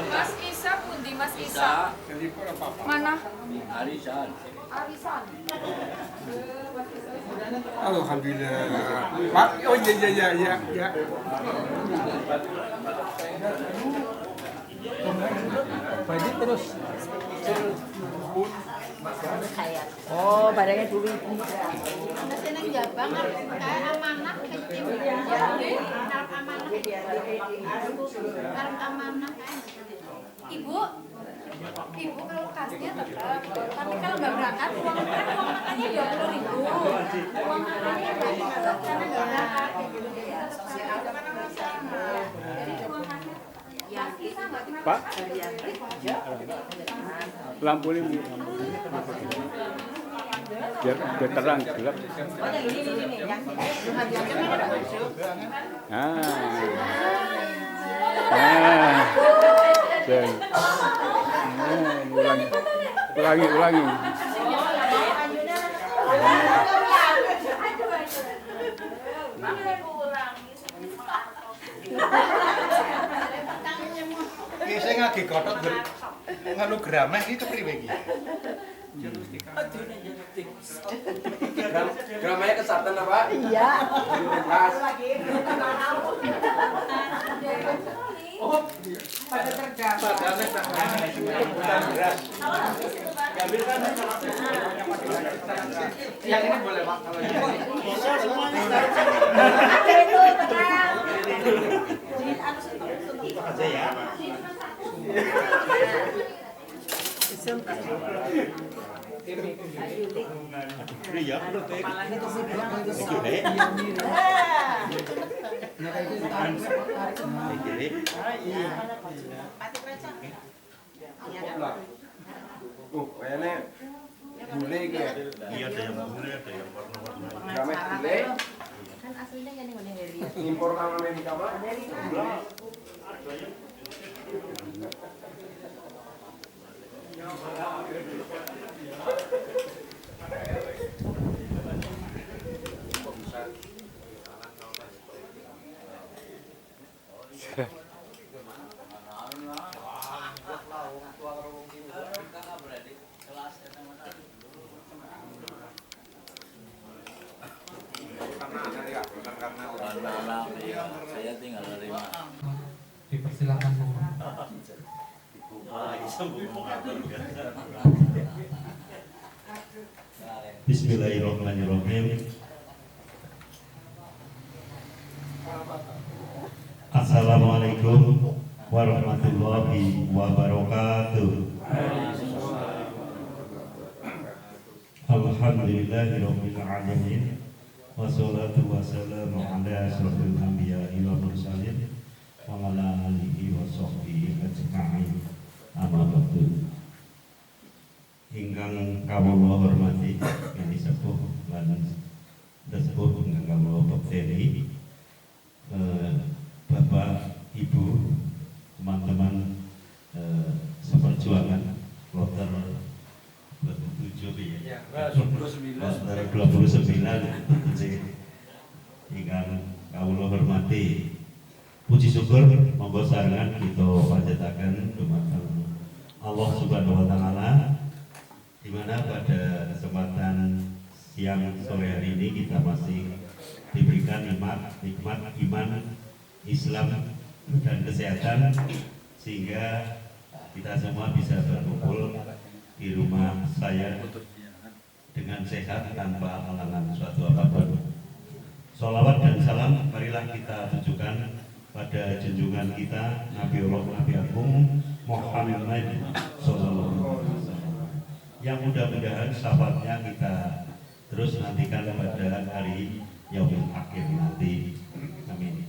Mas Isa pundi Mas Isa? Mana? Arisan. Arisan. Alhamdulillah. Pak, oh iya. Pagi terus. Oh, badannya dulu. Masih neng Jabang, kayak amanah kecil. Karep amanah. Karep amanah kan. Ibu kalau kasnya tetap, tapi kalau nggak berangkat uang makannya 20.000. Uang makannya tetap karena nggak berangkat. Jadi uang makannya yang kita nggak pernah. Pak. Lampu ini biar terang gelap. Ulangi. Iki sing ngagi kotok nganu grameh iki kepriwe iki? Gramanya kesatan apa? Iya. Oh, pada cerdas. Yang ini boleh Pak kalau ini. Bisa semuanya. Ada itu tenang. Aja ya. Iya, menurut Kayaknya bule gitu ya. iya ada yang bule, ada yang warna-warna. Gamet bule. Kan aslinya kan yang dari Impor ke Amerika Pak. Saya tinggal nerima. Dipersilakan Bu. Bismillahirrahmanirrahim. Assalamualaikum warahmatullahi wabarakatuh. Alhamdulillahirabbil alamin. Wassalatu wassalamu ala asyrofil anbiya'i wal mursalin wa ala alihi wa sahbihi ajma'in. Amma ba'du. Ingkang kawula hormati ini sepuh lan sepuh ingkang kawula bekteni, Bapak, Ibu, teman-teman seperjuangan kloter 27 ya. 29 ingkang kawula hormati. Puji syukur monggo sarengan kita panjataken dumateng Allah Subhanahu wa taala, di mana pada kesempatan siang sore hari ini kita masih diberikan nikmat iman, Islam dan kesehatan, sehingga kita semua bisa berkumpul di rumah saya dengan sehat tanpa halangan suatu apapun. Sholawat dan salam marilah kita tujukan pada junjungan kita Nabiullah Nabi Agung Muhammad Sallallahu Alaihi Wasallam, yang mudah-mudahan syafaatnya kita terus nantikan pada hari yaumil akhir nanti. Amin.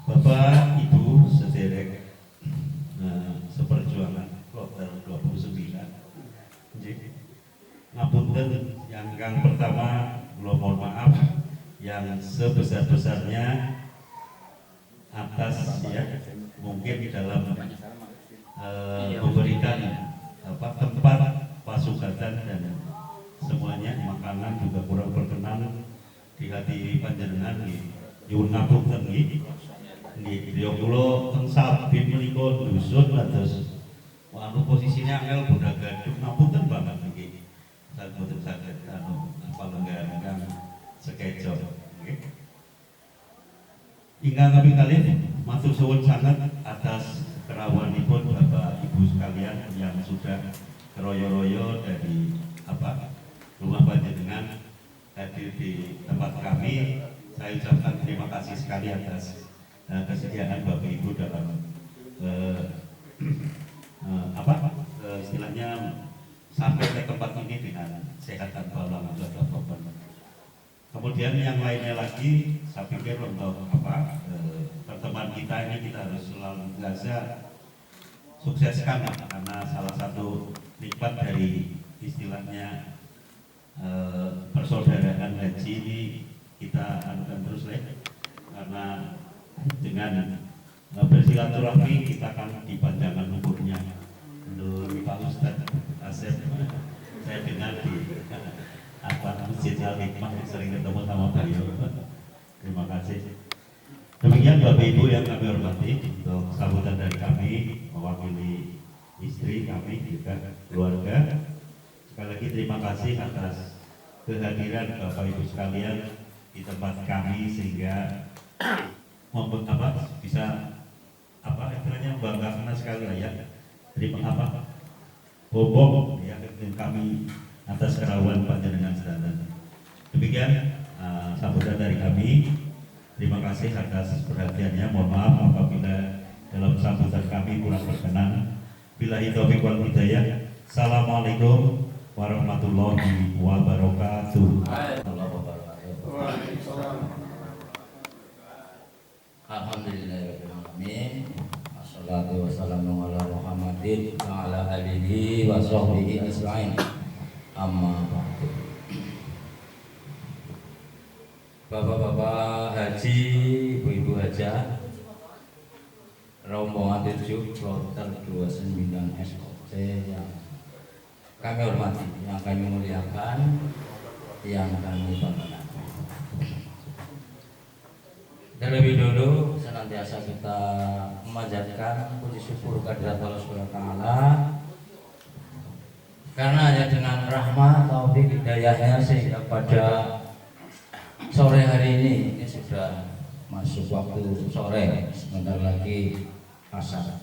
Bapak, Ibu, sederek seperjuangan kloter 29. Ngapunten yang pertama, mohon maaf yang sebesar-besarnya atas ya mungkin di dalam memberikan tempat pasugatan dan semuanya, makanan juga kurang berkenan di hati panjenengan di nyuwun ngapunten nggih. Nggih, griya kula teng Sabin menika dusun dados anu posisinya angel bodak gaduk ngapunten banget nggih. Saged boten saged panenggaran sekejo nggih. Ingkang kami kalih matur suwun sanget atas kerawanipun Bapak Ibu sekalian yang sudah keroyo-royo dari rumah panjenengan hadir di tempat kami. Saya ucapkan terima kasih sekali atas kesediaan Bapak Ibu dalam istilahnya sampai ke tempat ini dengan sehat tanpa ulang apapun. Kemudian yang lainnya lagi, saya pikir untuk pertemuan kita ini kita harus selalu sukseskan karena salah satu nikmat dari istilahnya persaudaraan haji ini kita akan terus karena dengan bersilaturahmi kita akan dipanjangkan umurnya. Menurut Pak Ustadz Asep, saya dengar di Masjid Al-Hikmah sering ketemu sama beliau. Terima kasih. Demikian Bapak Ibu yang kami hormati, untuk sambutan dari kami mewakili istri kami juga keluarga. Sekali lagi terima kasih atas kehadiran Bapak Ibu sekalian di tempat kami sehingga bisa istilahnya membanggakan sekali lah ya. Terima bobong ya kami atas kerawan panjenengan sedaya. Demikian sambutan dari kami. Terima kasih atas perhatiannya. Mohon maaf apabila dalam sambutan kami kurang berkenan. Billahi taufiq wal hidayah. Assalamualaikum warahmatullahi wabarakatuh. Alhamdulillahirrahmanirrahim. Assalatu wassalamu ala Muhammadin wa ala alihi wa sahbihi ajma'in. Amma ba'du. Bapak-bapak haji, ibu-ibu hajah, rombongan 7 kloter 29 SOC yang kami hormati, yang kami muliakan, yang kami banggakan. Terlebih dulu senantiasa kita memanjatkan puji syukur kehadirat Allah Subhanahu wa taala karena hanya dengan rahmat taufik hidayahnya sehingga pada sore hari ini sudah masuk waktu sore, sebentar lagi asar.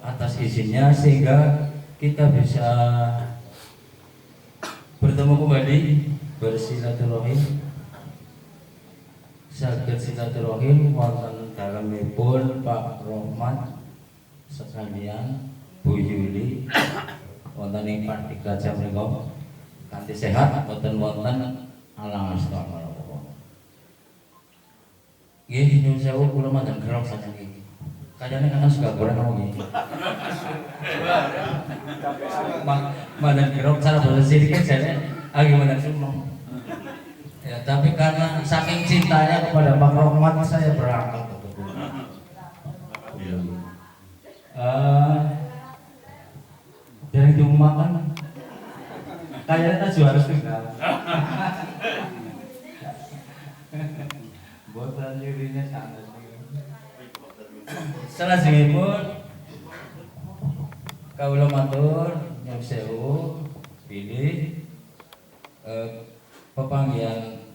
Atas izinnya sehingga kita bisa bertemu kembali bersilaturahim. Saged silaturahim wonten dalemipun Pak Rohmat sekalian Bu Yuli wonten ing Partika Jam menika kanthi sehat wonten alang astana. Nggih nyuwun sewu kula mandan gerok saking iki. Kayane kan suka goreng apa nggih. Mandan gerok cara bahasa sedikit jane agi mandan sumong. Ya, tapi karena saking cintanya kepada Pak Rohmat saya berangkat ke kebun. Dari itu makan, kayaknya juga harus tinggal. Botan yurinya sangat. Salajengipun kawula matur nyuwun sewu pilih pepanggihan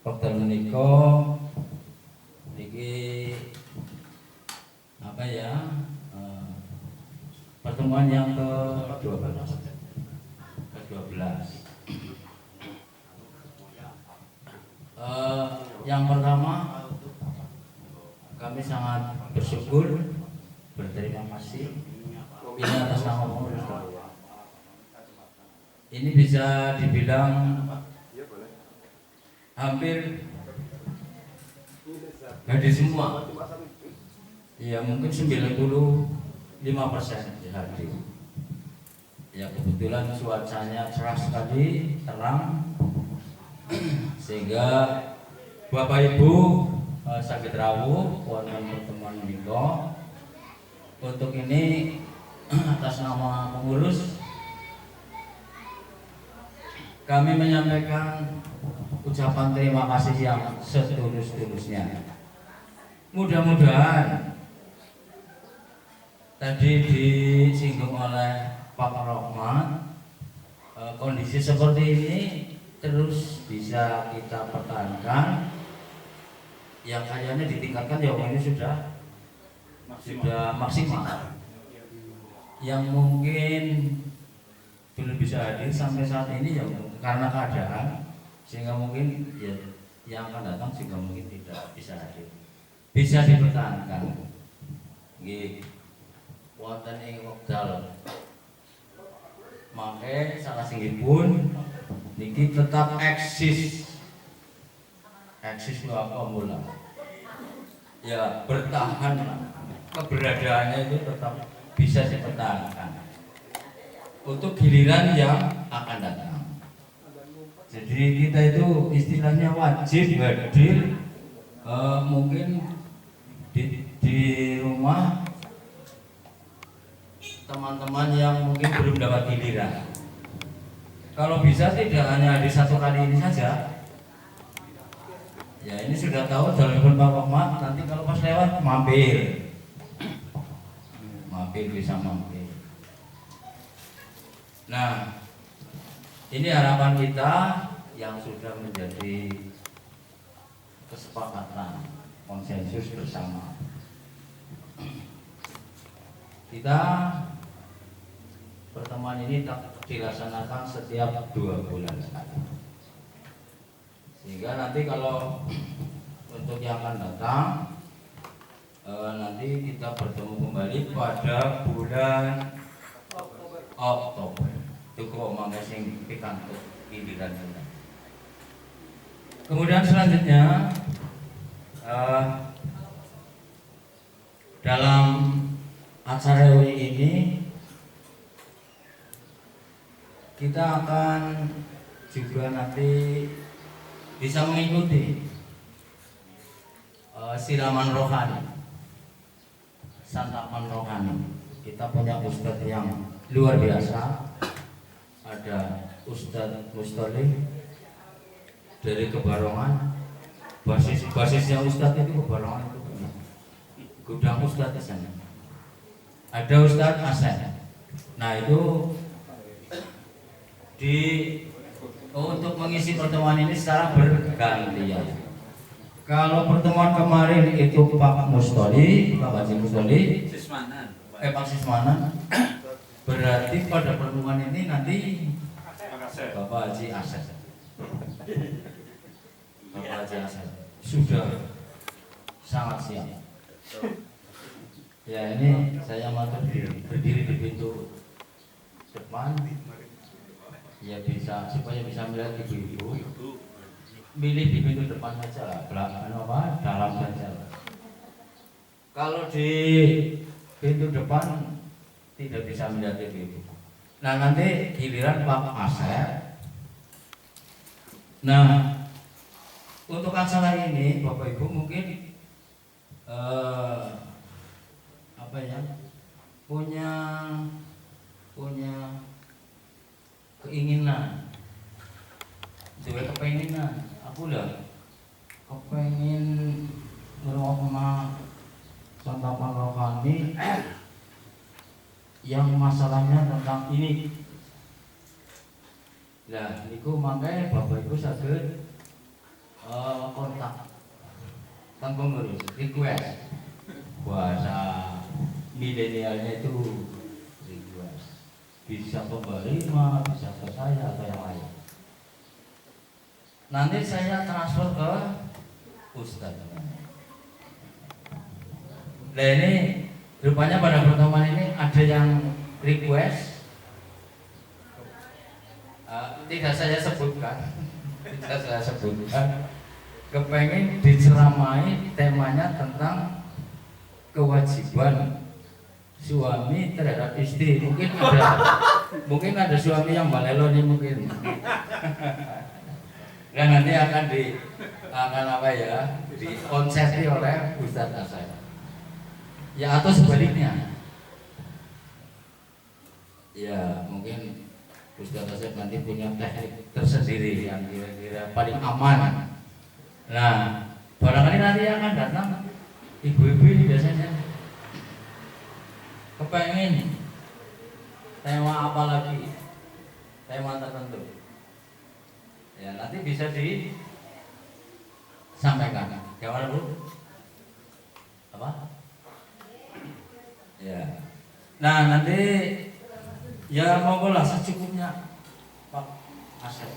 wekdal menika iki pertemuan yang ke-12. Yang pertama kami sangat bersyukur, berterima kasih ini atas nama pengurus. Ini bisa dibilang hampir hadir semua. Ya mungkin 95% hadir. Ya kebetulan cuacanya cerah sekali, terang, sehingga Bapak Ibu saged rawuh wonten pertemuan menika. Untuk ini atas nama pengurus kami menyampaikan ucapan terima kasih yang setulus-tulusnya mudah-mudahan tadi disinggung oleh Pak Rohman, kondisi seperti ini terus bisa kita pertahankan. Yang kayaknya ditingkatkan ya ini sudah maksimal. Yang mungkin belum bisa hadir sampai saat ini ya karena keadaan, sehingga mungkin ya yang akan datang juga mungkin tidak bisa hadir. Bisa dipertahankan. Nggih. Wonten ing wekdal mangke salah singgipun niki tetap eksis apa mula ya bertahan, keberadaannya itu tetap bisa dipertahankan untuk giliran yang akan datang. Jadi kita itu istilahnya wajib hadir, mungkin di rumah teman-teman yang mungkin belum dapat giliran. Kalau bisa tidak hanya di satu kali ini saja. Ya ini sudah tahu telepon Pak Rahmat, nanti kalau pas lewat mampir bisa mampir. Nah, ini harapan kita yang sudah menjadi kesepakatan konsensus bersama. Kita pertemuan ini dilaksanakan setiap 2 bulan sekali. Sehingga nanti kalau untuk yang akan datang nanti kita bertemu kembali pada bulan Oktober. Itu kok mangke sing pikantuk giliran kita. Kemudian selanjutnya dalam acara ini kita akan juga nanti bisa mengikuti siraman rohani, santapan rohani. Kita punya ustadz yang luar biasa. Ada Ustadz Mustoli dari Kebarongan. Basisnya ustadz itu Kebarongan itu gudang ustadz di sana. Ada Ustadz Asep. Nah itu untuk mengisi pertemuan ini secara bergantian. Kalau pertemuan kemarin itu Pak Mustoli, Pak Haji Mustoli, Pak Sismanan, berarti pada pertemuan ini nanti Bapak Haji Asep. Bapak Haji Asep sudah sangat siap. Ya ini saya matur berdiri di pintu depan. Ya bisa supaya bisa melihat ibu-ibu, milih di pintu depan saja, belakang dalam saja. Kalau di pintu depan tidak bisa melihat ibu-ibu. Nah nanti giliran Pak Asep. Nah untuk acara ini Bapak Ibu mungkin punya keinginan, juga kepenginan. Aku lah kepengin ngerokok santapan rohani yang masalahnya tentang ini. Nah, niku mangke Bapak Ibu saged kontak tanggung ngurus request. Bahasa milenialnya itu request. Bisa ke Mbak Rima, bisa ke saya atau yang lain. Nanti saya transfer ke Ustadz. Nah ini rupanya pada pertemuan ini ada yang request, tidak saya sebutkan, kepengen diceramai temanya tentang kewajiban suami terhadap istri. Mungkin ada suami yang balelo nih mungkin. Dan nanti akan dikonsepsi oleh Ustadz Asep. Ya atau sebaliknya. Ya mungkin Ustadz Asep nanti punya teknik tersendiri yang kira-kira paling aman. Nah barangkali nanti akan datang ibu-ibu ini biasanya kepengen tema apa lagi, tema tertentu. Ya nanti bisa disampaikan. Gimana Bu? Apa? Ya. Nah nanti ya monggolah secukupnya Pak Asep.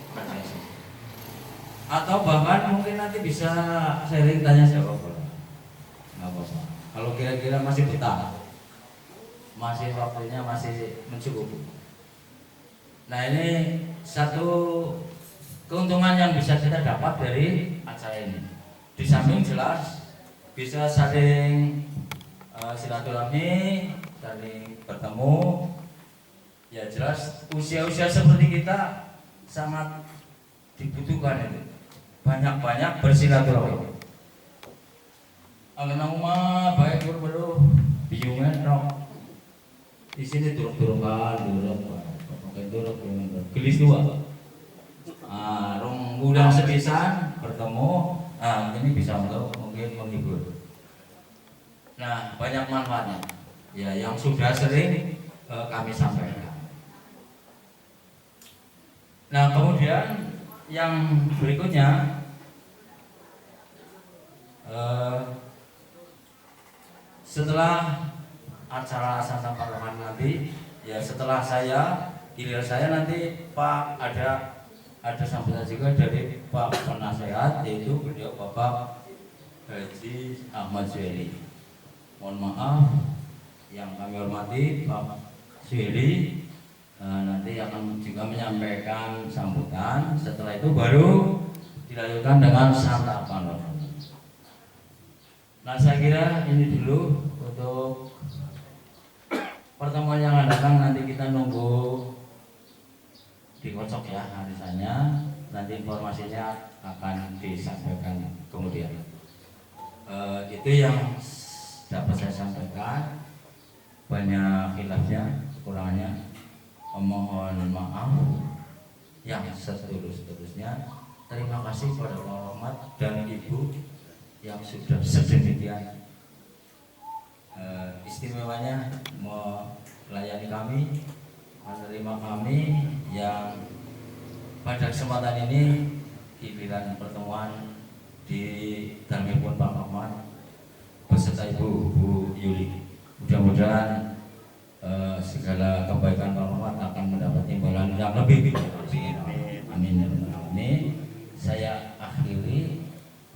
Atau bahkan mungkin nanti bisa sharing tanya jawab. Nggak apa-apa. Kalau kira-kira masih betah, masih waktunya masih mencukupi. Nah ini satu keuntungan yang bisa kita dapat dari acara ini. Di samping jelas bisa saling silaturahmi, saling bertemu. Ya jelas usia-usia seperti kita sangat dibutuhkan itu. Banyak-banyak bersilaturahmi. Angin rumah baik berburu biungan rong. Di sini turun-turunkan, gelis dua. Rong udang sepisan bertemu. Ini bisa untuk mungkin menghibur. Nah banyak manfaatnya. Ya yang sudah sering kami sampaikan. Nah kemudian yang berikutnya setelah acara santan parlemen nanti, ya setelah giliran saya nanti Pak ada sambutan juga dari Pak Penasehat, yaitu beliau Bapak Haji Ahmad Suheli. Mohon maaf yang kami hormati Pak Suheli nanti akan juga menyampaikan sambutan. Setelah itu baru dilanjutkan dengan santapan. Nah saya kira ini dulu untuk pertemuan yang akan datang. Nanti kita nunggu dikocok ya arisannya. Nanti informasinya akan disampaikan kemudian. Itu yang dapat saya sampaikan. Banyak khilafnya, kekurangannya. Mohon maaf yang setulus-tulusnya. Terima kasih kepada Pak Rahmat dan Ibu yang sudah sedemikian istimewanya melayani kami, menerima kami yang pada kesempatan ini giliran pertemuan di Darmipun Pak Rahmat beserta Ibu Yuli. Mudah-mudahan segala kebaikan Pak Rahmat akan mendapat imbalan yang lebih. Amin. Ini saya akhiri.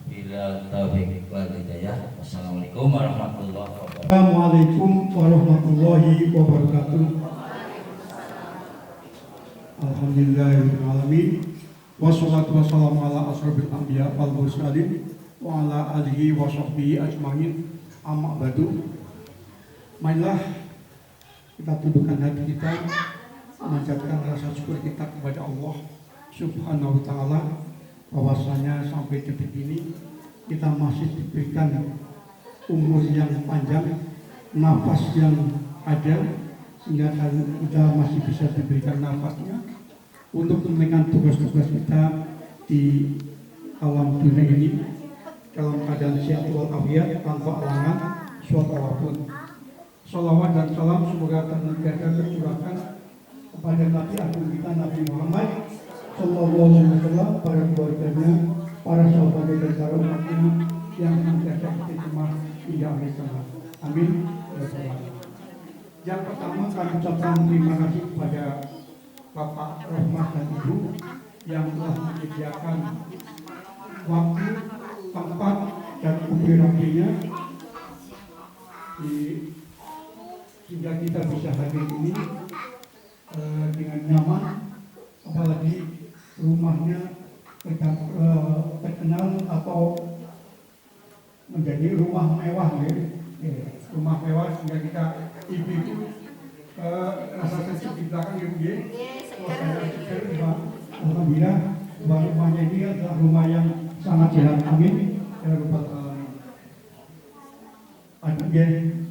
Bila taufiq wal hidayah. Wassalamualaikum warahmatullahi wabarakatuh. Assalamualaikum warahmatullahi wabarakatuh. Alhamdulillahirabbil alamin. Wassalatu wassalamu ala asrofil anbiya wal mursalin wa ala alihi wa sahbihi ajmain. Amma ba'du. Marilah kita tundukkan hati kita, menjadikan rasa syukur kita kepada Allah Subhanahu wa taala, bahwasanya sampai detik ini kita masih diberikan umur yang panjang, nafas yang ada, sehingga kita masih bisa diberikan nafasnya untuk menunaikan tugas-tugas kita di alam dunia ini dalam keadaan sehat walafiat tanpa halangan suatu apapun. Salawat dan salam semoga tercurahkan kepada Nabi Agung kita Nabi Muhammad Sallallahu Alaihi Wasallam, para keluarganya, para sahabat dan para umatnya yang senantiasa istiqomah hingga akhir zaman. Amin. Yang pertama kami ucapkan terima kasih kepada Bapak Rahmat dan Ibu yang telah menyediakan waktu, tempat dan umur-umurnya sehingga kita bisa hadir ini dengan nyaman, apalagi rumahnya terkenal atau menjadi rumah mewah, rumah mewah sehingga kita ibu rasa sensitif di belakang alhamdulillah bahwa rumahnya ini adalah rumah yang sangat jalan. Amin ya rabbal alamin.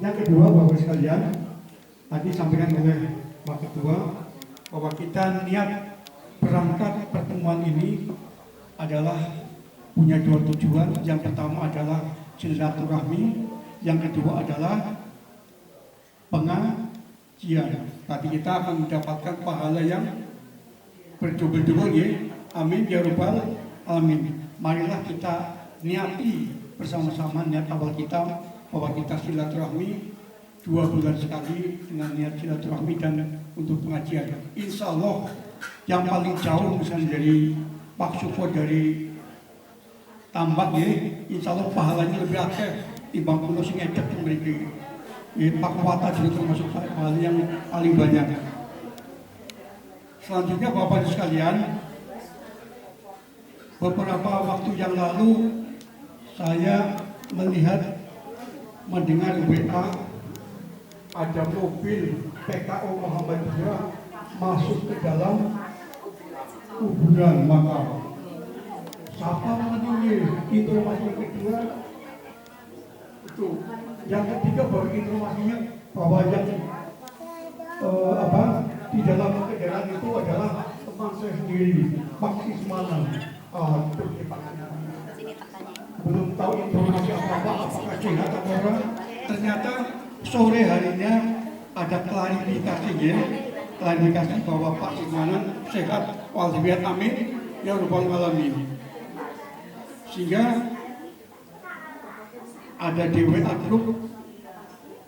Yang kedua, Bapak sekalian, tadi sampaikan oleh Pak Ketua bahwa kita niat berangkat pertemuan ini adalah punya dua tujuan. Yang pertama adalah silaturahmi, yang kedua adalah pengajian. Tapi kita akan mendapatkan pahala yang berdouble-double ya. Amin ya rabbal alamin. Marilah kita niati bersama-sama niat awal kita bahwa kita silaturahmi 2 bulan sekali dengan niat silaturahmi dan untuk pengajian. Insya Allah yang paling jauh misalnya dari Pak Suko dari Tambak ya, insya Allah pahalanya lebih akeh timbang kulo sing ngedek mriki. Pak Wata juga termasuk pahala yang paling banyak. Selanjutnya Bapak Ibu sekalian, beberapa waktu yang lalu saya mendengar WA ada mobil PKO Muhammadiyah masuk ke dalam kuburan makam. Siapa menilai informasi yang kedua itu, yang ketiga baru informasinya bahwa yang di dalam kendaraan itu adalah teman saya sendiri, Pak Ismanan. Belum tahu informasi apa-apa, apakah sehat atau orang. Ternyata sore harinya ada klarifikasi bahwa Pak Ismanan sehat walafiat, amin ya rabbal alamin. Sehingga ada DWA grup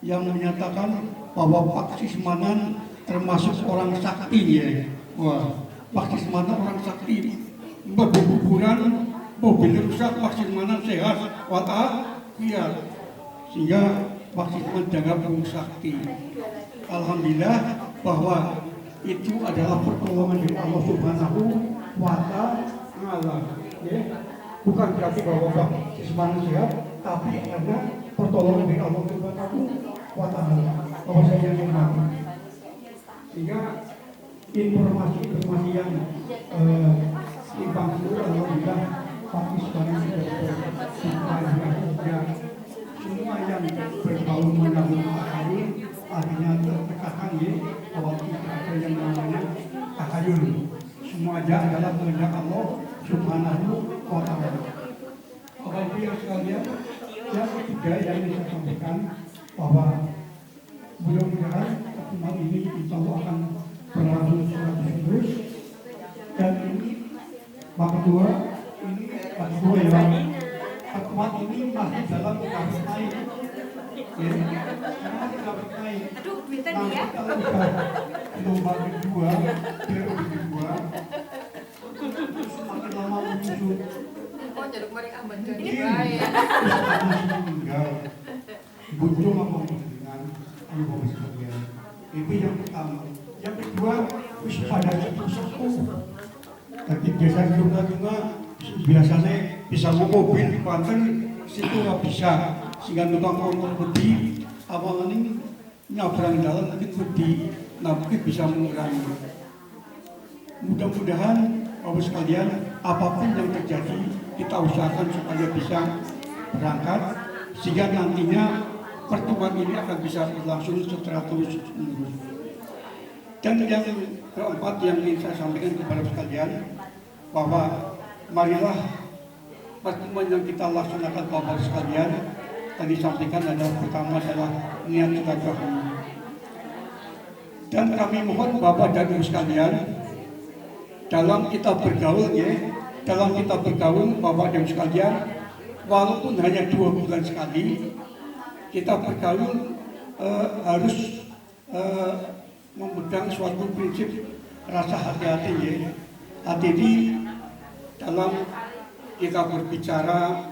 yang menyatakan bahwa Pak Ismanan termasuk orang sakti ya. Wah, Pak Ismanan orang sakti. Berkuburan, mobil rusak, Pak Ismanan sehat walafiat. Sehingga Pak Ismanan dianggap orang sakti. Alhamdulillah bahwa itu adalah pertolongan dari Allah Subhanahu wa Ta'ala. Ya. Bukan berarti bahwa Pak Ismanan sehat, tapi ada pertolongan dari Allah Subhanahu wa Ta'ala. Bahwa saya yang sehingga informasi yang timbang itu alhamdulillah Pak Ismanan sudah semua yang berbau menanggung tahayul akhirnya terpecahkan ya, bahwa tidak ada yang namanya tahayul. Semua aja adalah kehendak Allah Subhanahu wa Ta'ala. Bapak Ibu yang sekalian, yang ketiga yang saya sampaikan bahwa mudah-mudahan pertemuan ini insya Allah akan berlangsung secara terus. Dan ini Pak Ketua ya, pertemuan ini masih dalam tahap naik. Aduh, duitnya dia. Gelombang kedua, periode kedua, semakin lama menyusut. Oh, jadi kemarin ambil Ini dari meninggal. Muncul apa dengan ayo bapak sekalian. Itu yang pertama. Yang kedua, wis pada sepuh. Tapi biasa juga biasanya bisa mau mobil di Banten, situ nggak bisa. Sehingga tukang ngomong lebih, awal ini nyabrang jalan nanti lebih, nanti bisa mengurangi. Mudah-mudahan bapak sekalian, apapun yang terjadi, kita usahakan supaya bisa berangkat, sehingga nantinya pertemuan ini akan bisa berlangsung secara terus-menerus. Dan yang keempat yang ingin saya sampaikan kepada sekalian, bahwa marilah pertemuan yang kita laksanakan bapak sekalian, tadi sampaikan adalah pertama adalah niat silaturahmi. Dan kami mohon bapak dan ibu sekalian, dalam kita bergaul ya, dalam kita bergaul bapak dan ibu sekalian, walaupun hanya 2 bulan sekali, kita bergaul harus memegang suatu prinsip rasa hati-hati ya. Hati-hati dalam kita berbicara,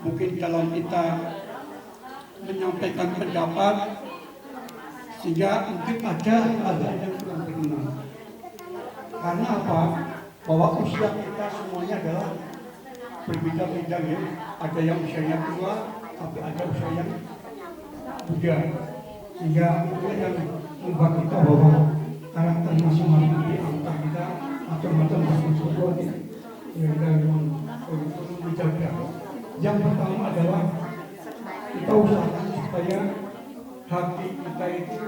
mungkin dalam kita menyampaikan pendapat, sehingga mungkin ada yang kurang berkenan. Karena apa? Bahwa usia kita semuanya adalah berbeda-beda ya. Ada yang usianya tua, tapi ada usia yang muda. Sehingga itu yang membuat kita bahwa karakter masing-masing di antara kita macam-macam berkumpul yang kita perlu menjaga. Yang pertama adalah kita usahakan supaya hati kita itu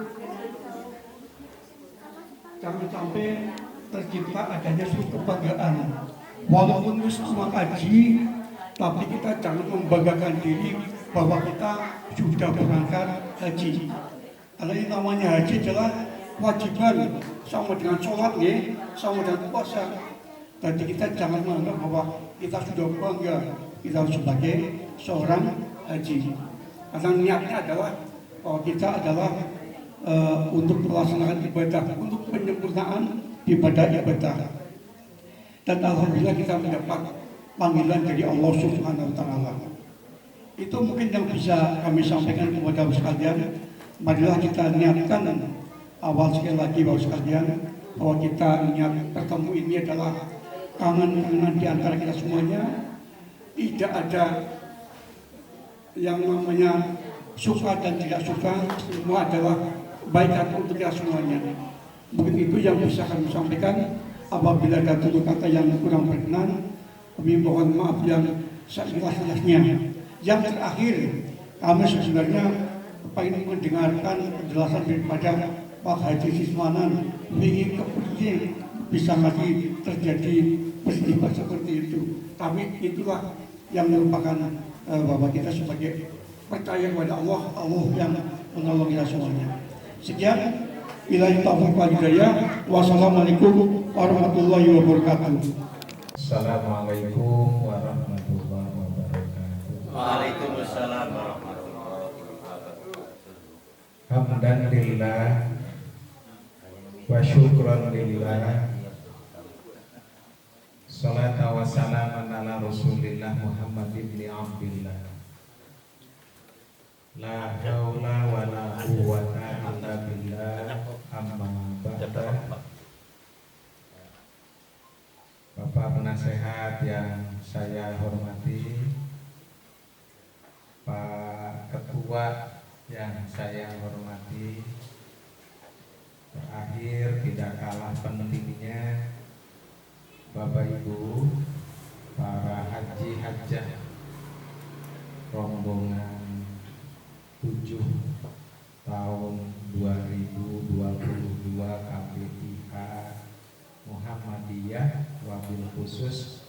jangan sampai tercipta adanya suatu kebanggaan. Walaupun semua kaji, tapi kita jangan membanggakan diri bahwa kita sudah berangkat haji. Karena ini namanya haji adalah kewajiban sama dengan sholat, sama dengan puasa. Jadi kita jangan menganggap bahwa kita sudah bangga kita sebagai seorang haji. Karena niatnya adalah bahwa kita adalah untuk melaksanakan ibadah, untuk penyempurnaan ibadah. Dan alhamdulillah kita mendapat panggilan dari Allah Subhanahu wa taala. Itu mungkin yang bisa kami sampaikan kepada sekalian. Marilah kita niatkan awal sekali lagi Bapak sekalian bahwa kita niat bertemu ini adalah kangen-kangenan di antara kita semuanya. Tidak ada yang namanya suka dan tidak suka, semua adalah baik untuk kita semuanya. Mungkin itu yang bisa kami sampaikan. Apabila ada tutur kata yang kurang berkenan, kami mohon maaf yang seikhlas-ikhlasnya. Yang terakhir, kami sebenarnya ingin mendengarkan penjelasan daripada Pak Haji Siswanan. Ingin kemudian bisa lagi terjadi peristiwa seperti itu. Tapi itulah yang merupakan bahwa kita sebagai percaya kepada Allah, Allah yang menolong kita semuanya. Sekian. Billahi taufiq wal hidayah. Wassalamualaikum warahmatullahi wabarakatuh. Assalamualaikum warahmatullahi wabarakatuh. Waalaikumsalam warahmatullahi wabarakatuh. Hamdan lillah wa syukran lillah. Salatu wa salaman ala Rasulillah Muhammad ibn Abdillah. La haula wa la quwwata illa billah. Amma ba'da. Bapak penasehat yang saya hormati, Pak Ketua yang saya hormati, terakhir tidak kalah pentingnya Bapak Ibu, para haji hajah rombongan 7 tahun 2022 KPIH Muhammadiyah, wabil khusus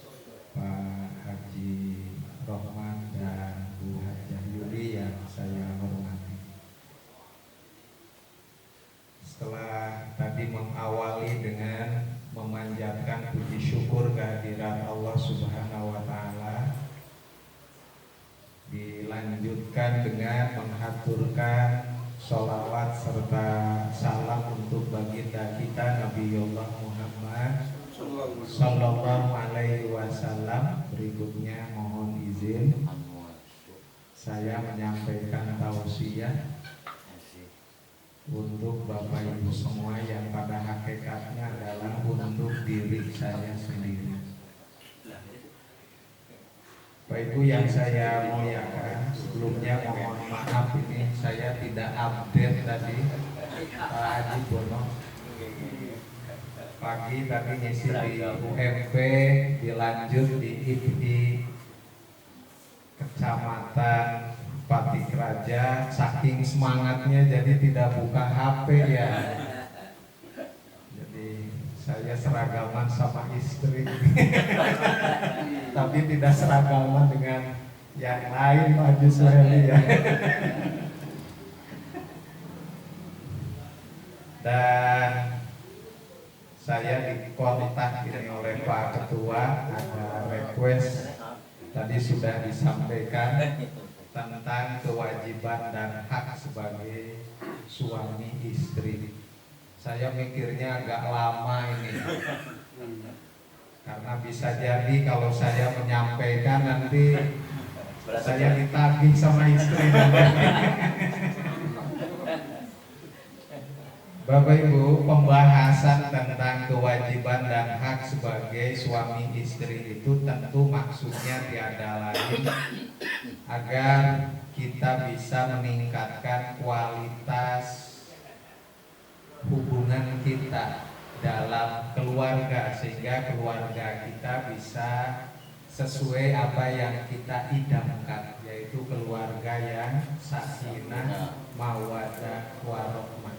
Pak Haji Rohman dan Bu Hajah Yuli yang saya hormati. Setelah tadi mengawali dengan memanjatkan puji syukur kehadiran Allah Subhanahu wa taala, dilanjutkan dengan menghaturkan sholawat serta salam untuk baginda kita Nabiullah Muhammad Sallallahu Alaihi Wasallam. Berikutnya mohon izin saya menyampaikan tausiah untuk Bapak Ibu semua yang pada hakikatnya adalah untuk diri saya sendiri. Bapak Ibu yang saya muliakan, sebelumnya mohon maaf ini saya tidak update tadi Pak Haji Bono. Pagi tadi ngisi di UMP, dilanjut di IPI Kecamatan Patikraja. Saking semangatnya jadi tidak buka HP ya. Jadi saya seragaman sama istri. Tapi tidak seragaman dengan yang lain Pak Jusweli ya. Dan saya dikontak ini oleh Pak Ketua, ada request tadi sudah disampaikan tentang kewajiban dan hak sebagai suami istri. Saya mikirnya agak lama ini, karena bisa jadi kalau saya menyampaikan nanti saya ditagih sama istri. Bapak Ibu, pembahasan tentang kewajiban dan hak sebagai suami istri itu tentu maksudnya tiada lain agar kita bisa meningkatkan kualitas hubungan kita dalam keluarga, sehingga keluarga kita bisa sesuai apa yang kita idamkan, yaitu keluarga yang sakinah, mawaddah, warahmah.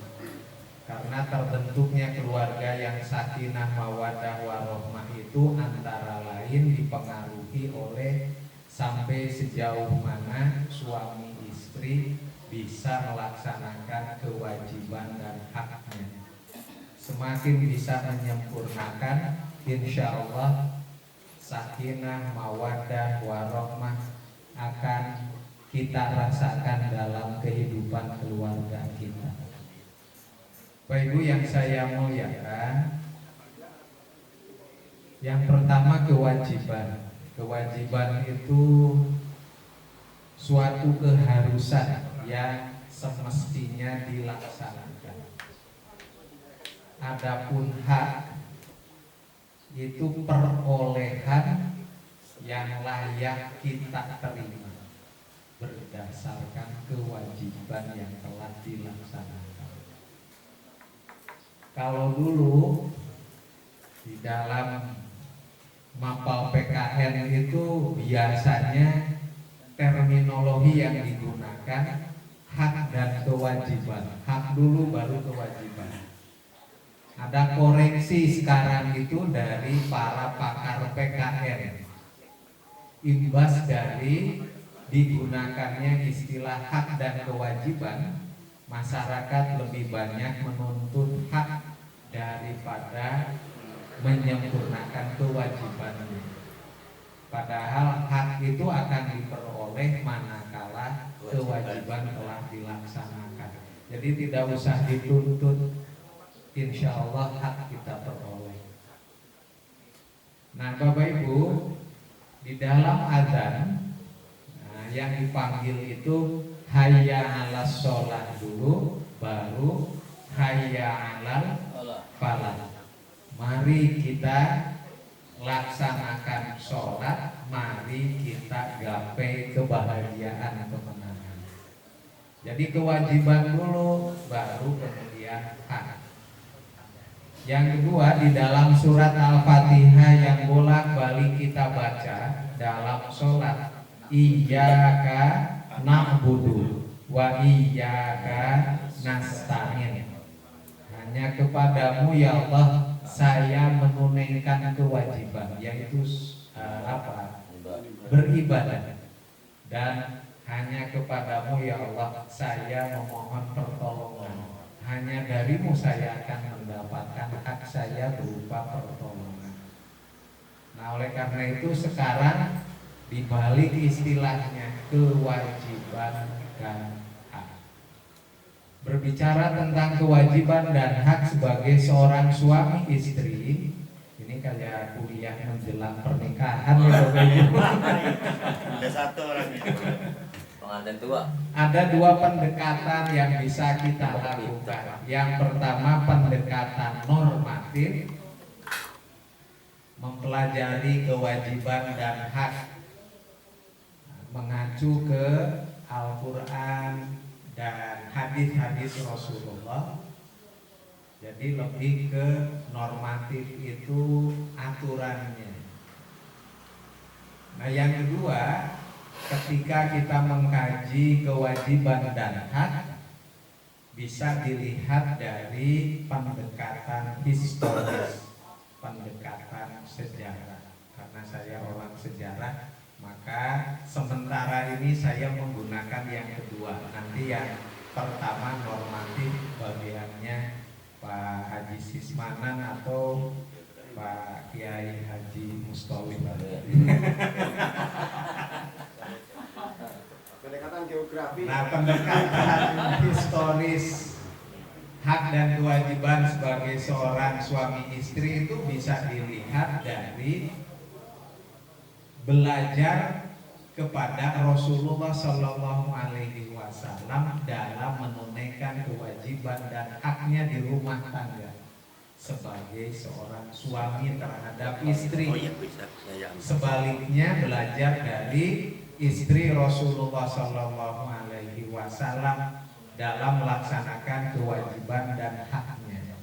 Karena terbentuknya keluarga yang sakinah, mawaddah, warahmah itu antara lain dipengaruhi oleh sampai sejauh mana suami istri bisa melaksanakan kewajiban dan haknya. Semakin bisa menyempurnakan, insya Allah sakinah, mawaddah, warahmah akan kita rasakan dalam kehidupan keluarga kita. Bapak Ibu yang saya muliakan, yang pertama kewajiban. Kewajiban itu suatu keharusan yang semestinya dilaksanakan. Adapun hak itu perolehan yang layak kita terima berdasarkan kewajiban yang telah dilaksanakan. Kalau dulu di dalam mapal PKN itu biasanya terminologi yang digunakan hak dan kewajiban. Hak dulu baru kewajiban. Ada koreksi sekarang itu dari para pakar PKN. Imbas dari digunakannya istilah hak dan kewajiban, masyarakat lebih banyak menuntut hak daripada menyempurnakan kewajibannya. Padahal hak itu akan diperoleh manakala kewajiban telah dilaksanakan. Jadi tidak usah dituntut, insya Allah hak kita peroleh. Nah Bapak Ibu, di dalam azan yang dipanggil itu hayya 'alas sholat dulu, baru hayya 'alal falah. Mari kita laksanakan sholat, mari kita gapai kebahagiaan kemenangan. Jadi kewajiban dulu, baru kemudian hak. Yang kedua, di dalam surat Al-Fatihah yang bolak-balik kita baca dalam sholat, iyyaka na'budu wa iyyaka nasta'in. Hanya kepadamu ya Allah saya menunaikan kewajiban, yaitu beribadah, dan hanya kepadamu ya Allah saya memohon pertolongan. Hanya darimu saya akan mendapatkan hak saya berupa pertolongan. Nah oleh karena itu sekarang dibalik istilahnya kewajiban dan hak. Berbicara tentang kewajiban dan hak sebagai seorang suami istri, ini kayak kuliah menjelang pernikahan ya Bapak Ibu. Ada satu orang ini. Pengantin tua. Ada dua pendekatan yang bisa kita lakukan. Yang pertama pendekatan normatif, mempelajari kewajiban dan hak, mengacu ke Al-Quran dan hadis-hadis Rasulullah. Jadi lebih ke normatif itu aturannya. Nah yang kedua, ketika kita mengkaji kewajiban dan hak, bisa dilihat dari pendekatan historis, pendekatan sejarah. Karena saya orang sejarah, maka sementara ini saya menggunakan yang kedua. Nanti yang pertama normatif, bagiannya Pak Haji Sismanan atau Pak Kiai Haji Mustawif. Pendekatan geografi. Nah, pendekatan historis hak dan kewajiban sebagai seorang suami istri itu bisa dilihat dari belajar kepada Rasulullah Shallallahu Alaihi Wasallam dalam menunaikan kewajiban dan haknya di rumah tangga sebagai seorang suami terhadap istri. Sebaliknya belajar dari istri Rasulullah Shallallahu Alaihi Wasallam dalam melaksanakan kewajiban dan haknya.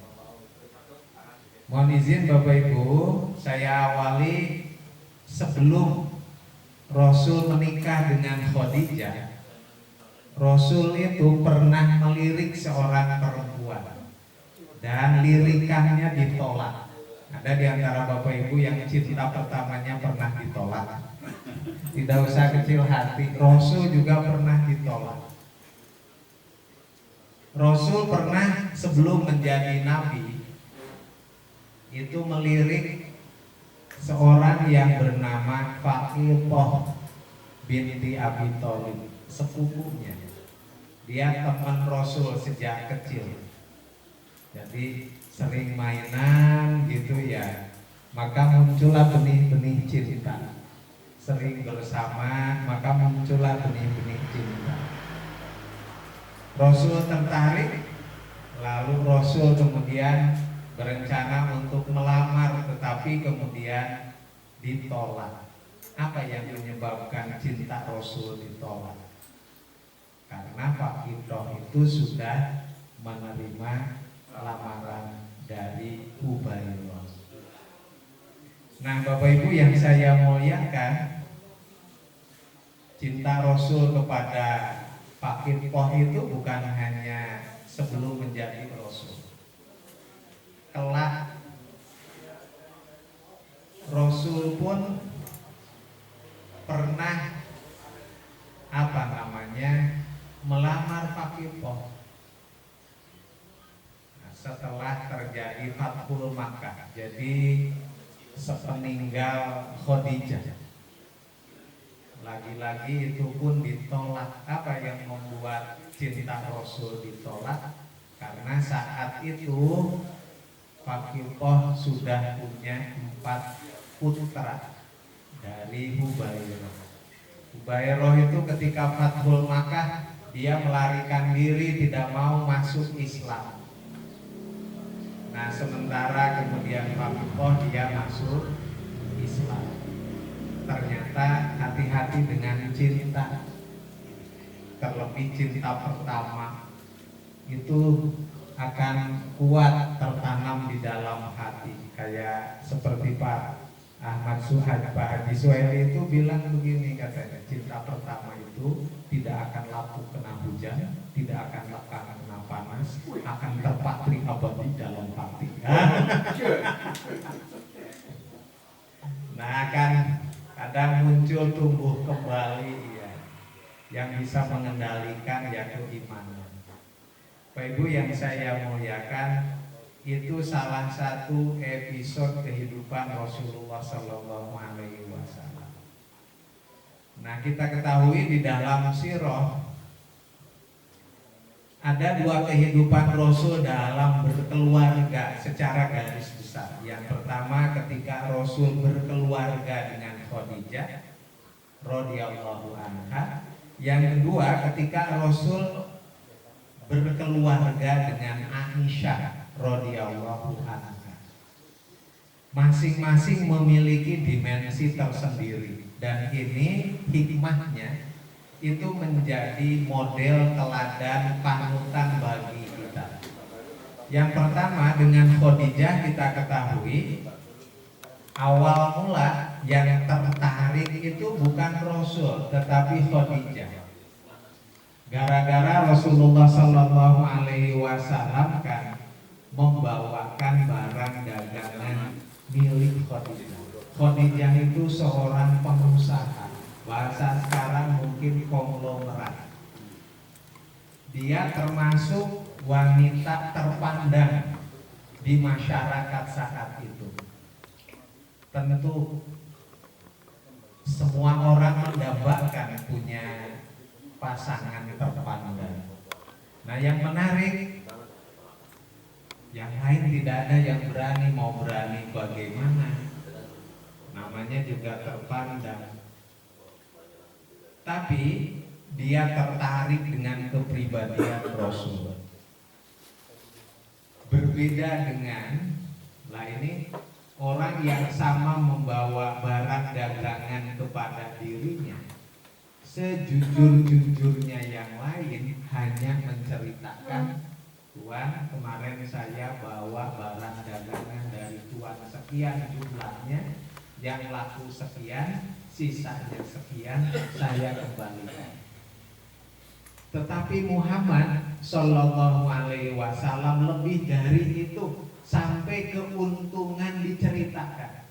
Mohon izin Bapak Ibu, saya awali sebelum Rasul menikah dengan Khadijah. Rasul itu pernah melirik seorang perempuan dan lirikannya ditolak. Ada di antara Bapak Ibu yang cinta pertamanya pernah ditolak. Tidak usah kecil hati, Rasul juga pernah ditolak. Rasul pernah sebelum menjadi nabi itu melirik seorang yang bernama Fatimah binti Abi Thalib, sepupunya. Dia teman Rasul sejak kecil. Jadi sering mainan gitu ya. Maka muncullah benih-benih cinta. Sering bersama, maka muncullah benih-benih cinta. Rasul tertarik, lalu Rasul kemudian berencana untuk melamar, tetapi kemudian ditolak. Apa yang menyebabkan cinta Rasul ditolak? Karena Fatimah itu sudah menerima lamaran dari Ubayrah. Nah, Bapak Ibu yang saya muliakan, cinta Rasul kepada Fatimah itu bukan hanya sebelum menjadi Rasul. Kelak Rasul pun pernah melamar Fatimah. Setelah terjadi Fathul Makkah, jadi sepeninggal Khadijah, lagi-lagi itu pun ditolak. Apa yang membuat cinta Rasul ditolak? Karena saat itu Fatimah sudah punya 4 putra dari Hubairah. Hubairah itu ketika Fathul Makkah dia melarikan diri, tidak mau masuk Islam. Nah, sementara kemudian Fatimah dia masuk Islam. Ternyata hati-hati dengan cinta. Terlebih cinta pertama itu akan kuat tertanam di dalam hati. Kayak seperti Pak Ahmad Suhaib, Pak Haji Suhaib itu bilang begini katanya, cinta pertama itu tidak akan lapu kena hujan, tidak akan kena panas, akan terpatri abadi dalam hati. Nah, kan kadang muncul tumbuh kembali ya, yang bisa mengendalikan ya keimanan. Bapak Ibu yang saya muliakan, itu salah satu episode kehidupan Rasulullah Sallallahu Alaihi Wasallam. Nah, kita ketahui di dalam sirah ada 2 kehidupan Rasul dalam berkeluarga secara garis besar. Yang pertama ketika Rasul berkeluarga dengan Khadijah radhiyallahu anha. Yang kedua ketika Rasul berkeluarga dengan Aisyah radhiyallahu anha. Masing-masing memiliki dimensi tersendiri, dan ini hikmahnya itu menjadi model teladan panutan bagi kita. Yang pertama dengan Khadijah kita ketahui awal mula yang tertarik itu bukan Rasul tetapi Khadijah. Gara-gara Rasulullah Sallallahu Alaihi Wasallam kan membawakan barang dagangan milik Khadijah. Khadijah itu seorang pengusaha, bahasa sekarang mungkin konglomerat. Dia termasuk wanita terpandang di masyarakat saat itu. Tentu semua orang mendambakan punya pasangan terpandang. Nah, yang menarik, yang lain tidak ada yang berani. Mau berani bagaimana? Namanya juga terpandang. Tapi dia tertarik dengan kepribadian Rasul. Berbeda dengan ini orang yang sama membawa barang dagangan kepada dirinya. Sejujur-jujurnya yang lain hanya menceritakan, Tuan, kemarin saya bawa barang dagangan dari Tuan sekian jumlahnya, yang laku sekian, sisanya sekian, saya kembalikan. Tetapi Muhammad Sallallahu Alaihi Wasallam lebih dari itu. sampai keuntungan diceritakan.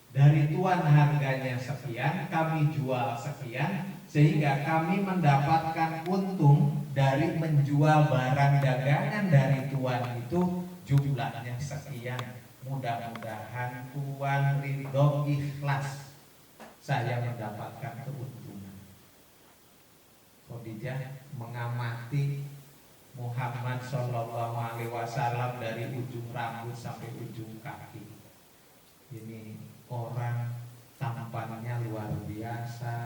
Dari tuan harganya sekian, kami jual sekian, sehingga kami mendapatkan untung dari menjual barang dagangan dari tuan itu jumlahnya sekian. Mudah-mudahan tuan ridho ikhlas, saya mendapatkan keuntungan. Khadijah mengamati Muhammad Shallallahu Alaihi Wasallam dari ujung rambut sampai ujung kaki. Ini orang tampannya luar biasa,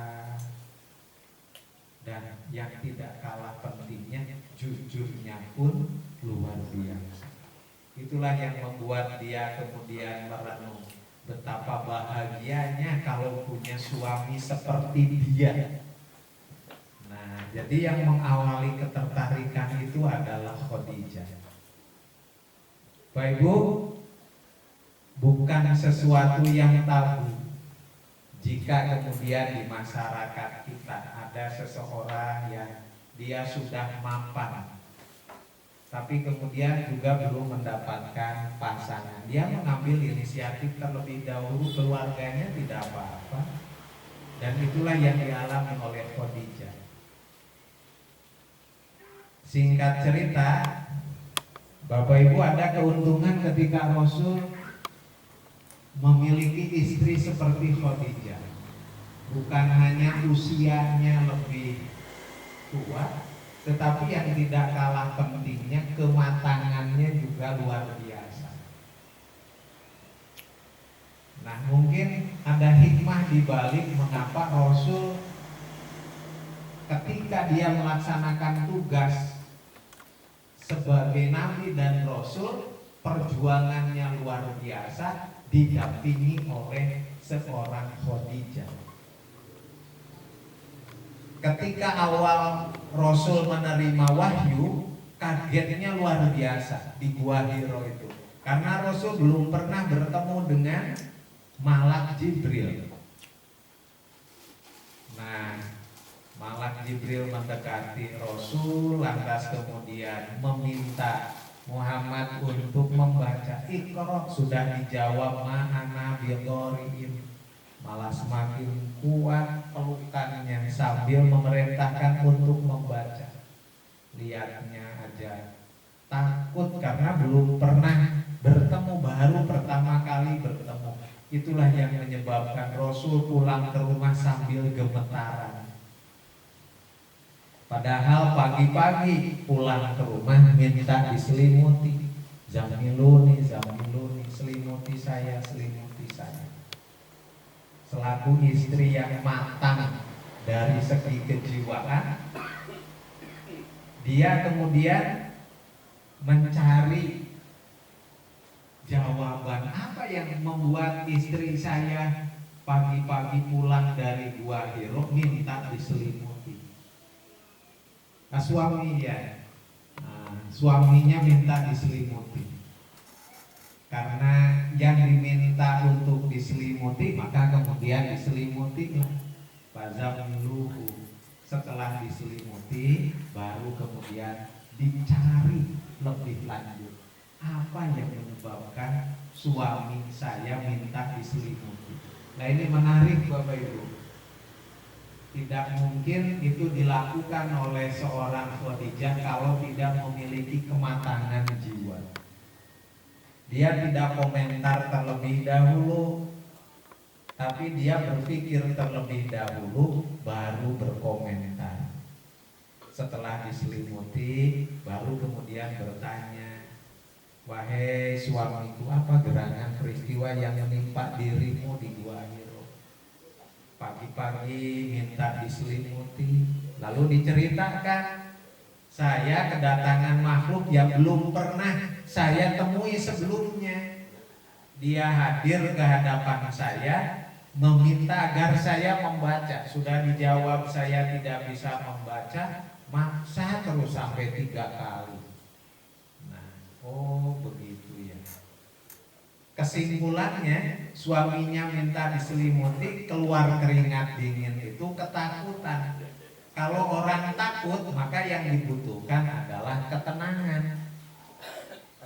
dan yang tidak kalah pentingnya jujurnya pun luar biasa. Itulah yang membuat dia kemudian merenung betapa bahagianya kalau punya suami seperti dia. Nah, jadi yang mengawali ketertarikan itu adalah Khadijah. Bapak Ibu, bukan sesuatu yang tabu jika kemudian di masyarakat kita ada seseorang yang dia sudah mapan, tapi kemudian juga belum mendapatkan pasangan. Dia mengambil inisiatif terlebih dahulu, keluarganya tidak apa-apa, dan itulah yang dialami oleh Khadijah. Singkat cerita, Bapak Ibu, ada keuntungan ketika Rasul memiliki istri seperti Khadijah. Bukan hanya usianya lebih tua, tetapi yang tidak kalah pentingnya kematangannya juga luar biasa. Nah, mungkin ada hikmah di balik mengapa Rasul ketika dia melaksanakan tugas sebagai nabi dan rasul, perjuangannya luar biasa, didampingi oleh seorang Khadijah. Ketika awal Rasul menerima wahyu, kagetnya luar biasa di Gua Hiro itu, karena Rasul belum pernah bertemu dengan Malak Jibril. Nah, Malak Jibril mendekati Rasul, lantas kemudian meminta Muhammad untuk membaca Iqra. Sudah dijawab ma'ana biqari'in, malah semakin kuat pelukannya sambil memerintahkan untuk membaca. Lihatnya aja takut karena belum pernah bertemu, baru pertama kali bertemu. Itulah yang menyebabkan Rasul pulang ke rumah sambil gemetaran. Padahal pagi-pagi pulang ke rumah minta diselimuti. Zamiluni, zamiluni, selimuti saya, selimuti saya. Selaku istri yang matang dari segi kejiwaan, dia kemudian mencari jawaban apa yang membuat istri saya pagi-pagi pulang dari Gua Hiro minta diselimuti. Nah, suaminya minta diselimuti. Karena yang diminta untuk diselimuti, maka kemudian diselimuti lah. Fazamluhu. Setelah diselimuti, baru kemudian dicari lebih lanjut. Apa yang menyebabkan suami saya minta diselimuti? Nah, ini menarik Bapak Ibu. Tidak mungkin itu dilakukan oleh seorang Khadijah kalau tidak memiliki kematangan jiwa. Dia tidak komentar terlebih dahulu, tapi dia berpikir terlebih dahulu baru berkomentar. Setelah diselimuti, baru kemudian bertanya, wahai suamiku, apa gerangan peristiwa yang menimpa dirimu di Gua Hiro? Pagi-pagi minta diselimuti, lalu diceritakan, saya kedatangan makhluk yang belum pernah saya temui sebelumnya. Dia hadir ke hadapan saya, meminta agar saya membaca. Sudah dijawab saya tidak bisa membaca, maksa terus sampai 3 kali. Nah, oh begitu ya. Kesimpulannya, suaminya minta diselimuti, keluar keringat dingin itu ketakutan. Kalau orang takut, maka yang dibutuhkan adalah ketenangan.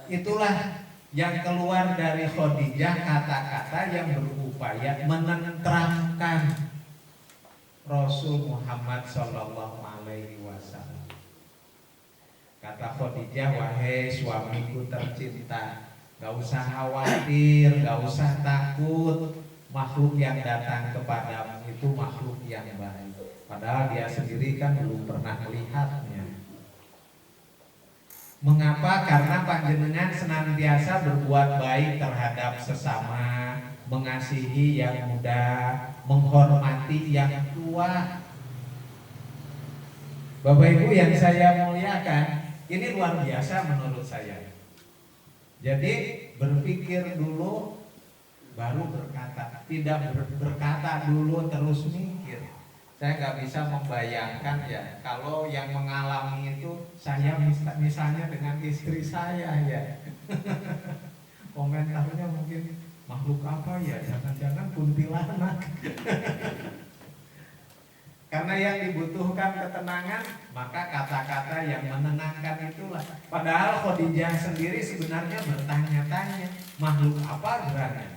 Itulah yang keluar dari Khadijah kata-kata yang berupaya menenteramkan Rasul Muhammad Sallallahu Alaihi Wasallam. Kata Khadijah, wahai suamiku tercinta, gak usah khawatir, gak usah takut, makhluk yang datang kepadamu itu makhluk yang baik. Padahal dia sendiri kan belum pernah melihatnya. Mengapa? Karena panjenengan senantiasa berbuat baik terhadap sesama, mengasihi yang muda, menghormati yang tua. Bapak Ibu yang saya muliakan, ini luar biasa menurut saya. Jadi berpikir dulu baru berkata, tidak berkata dulu terus mikir. Saya nggak bisa membayangkan ya kalau yang mengalami itu saya misalnya dengan istri saya ya. Komentarnya mungkin makhluk apa ya, jangan-jangan kuntilanak. Karena yang dibutuhkan ketenangan, maka kata-kata yang menenangkan itulah. Padahal Khadijah sendiri sebenarnya bertanya-tanya, makhluk apa gerangan?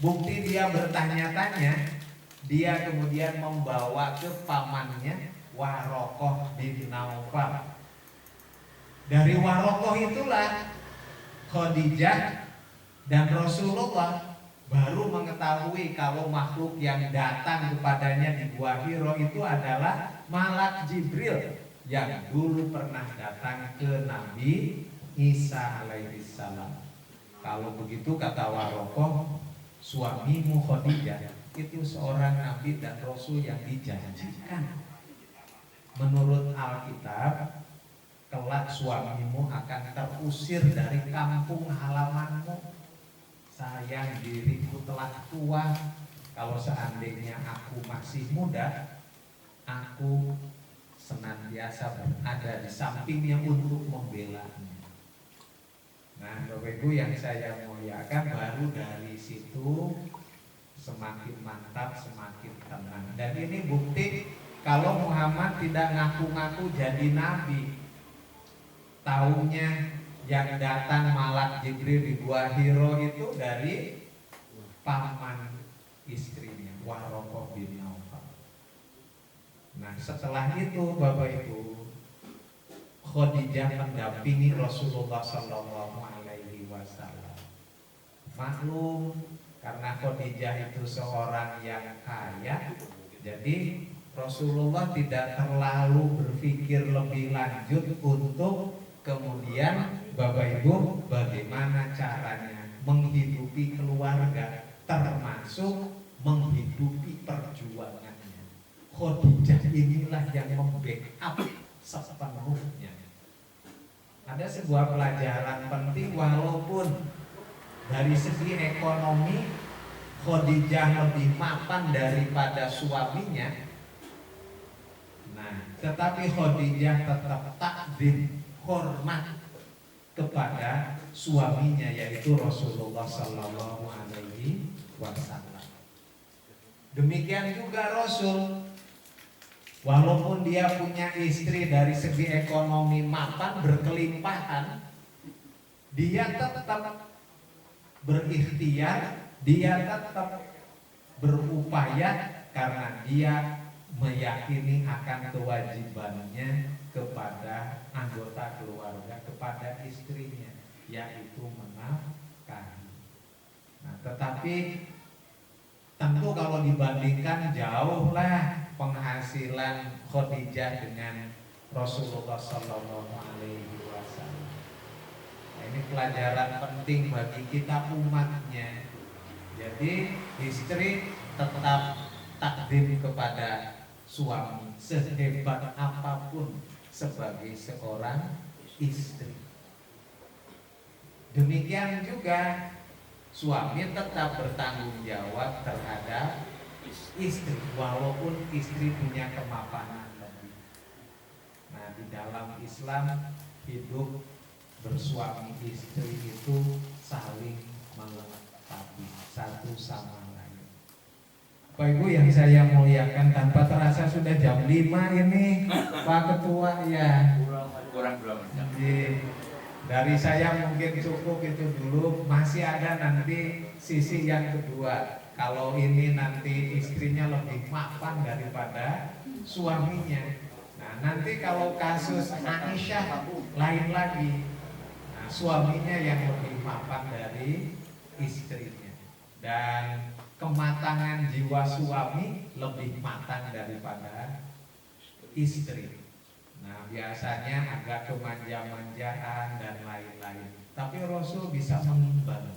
Bukti dia bertanya-tanya, dia kemudian membawa ke pamannya Warokoh bin Naufal. Dari Warokoh itulah Khadijah dan Rasulullah baru mengetahui kalau makhluk yang datang kepadanya di Gua Hiro itu adalah Malak Jibril yang dulu pernah datang ke Nabi Isa alaihissalam. Kalau begitu kata Warokoh, suamimu Khadijah itu seorang nabi dan rasul yang dijanjikan. Menurut Alkitab, kelak suamimu akan terusir dari kampung halamanmu. Sayang diriku telah tua. Kalau seandainya aku masih muda, aku senantiasa berada di sampingnya untuk membelanya. Nah, Bapak Ibu yang saya muliakan, baru dari situ semakin mantap, semakin tenang. Dan ini bukti kalau Muhammad tidak ngaku-ngaku jadi nabi. Taunya yang datang Malak Jibril di Gua Hiro itu dari paman istrinya, Warokoh bin Naufal. Nah, setelah itu Bapak Ibu, Khadijah mendampingi Rasulullah Sallallahu Alaihi Wasallam. Maklum, karena Khadijah itu seorang yang kaya, jadi Rasulullah tidak terlalu berpikir lebih lanjut untuk kemudian Bapak Ibu bagaimana caranya menghidupi keluarga, termasuk menghidupi perjuangannya. Khadijah inilah yang membackup sepenuhnya. Ada sebuah pelajaran penting, walaupun dari segi ekonomi Khadijah lebih mapan daripada suaminya. Nah, tetapi Khadijah tetap takdim, hormat kepada suaminya, yaitu Rasulullah Sallallahu Alaihi Wasallam. Demikian juga Rasul, walaupun dia punya istri dari segi ekonomi mapan berkelimpahan, dia tetap berikhtiar, dia tetap berupaya karena dia meyakini akan kewajibannya kepada anggota keluarga, kepada istrinya, yaitu menafkahi. Nah, tetapi tentu kalau dibandingkan jauhlah penghasilan Khadijah dengan Rasulullah Sallallahu Alaihi Wasallam. Nah, ini pelajaran penting bagi kita umatnya. Jadi istri tetap takdim kepada suami sehebat apapun sebagai seorang istri. Demikian juga suami tetap bertanggung jawab terhadap istri, walaupun istri punya kemapanan lebih. Nah, di dalam Islam hidup bersuami istri itu saling melengkapi satu sama lain. Bapak Ibu yang saya muliakan, tanpa terasa sudah jam 5 ini Pak Ketua ya. Kurang belum. Dari saya mungkin cukup itu dulu, masih ada nanti sisi yang kedua. Kalau ini nanti istrinya lebih mapan daripada suaminya. Nah, nanti kalau kasus Aisyah lain lagi. Nah, suaminya yang lebih mapan dari istrinya. Dan kematangan jiwa suami lebih matang daripada istri. Nah, biasanya agak kemanja-manjaan dan lain-lain. Tapi Rasul bisa mengimbang.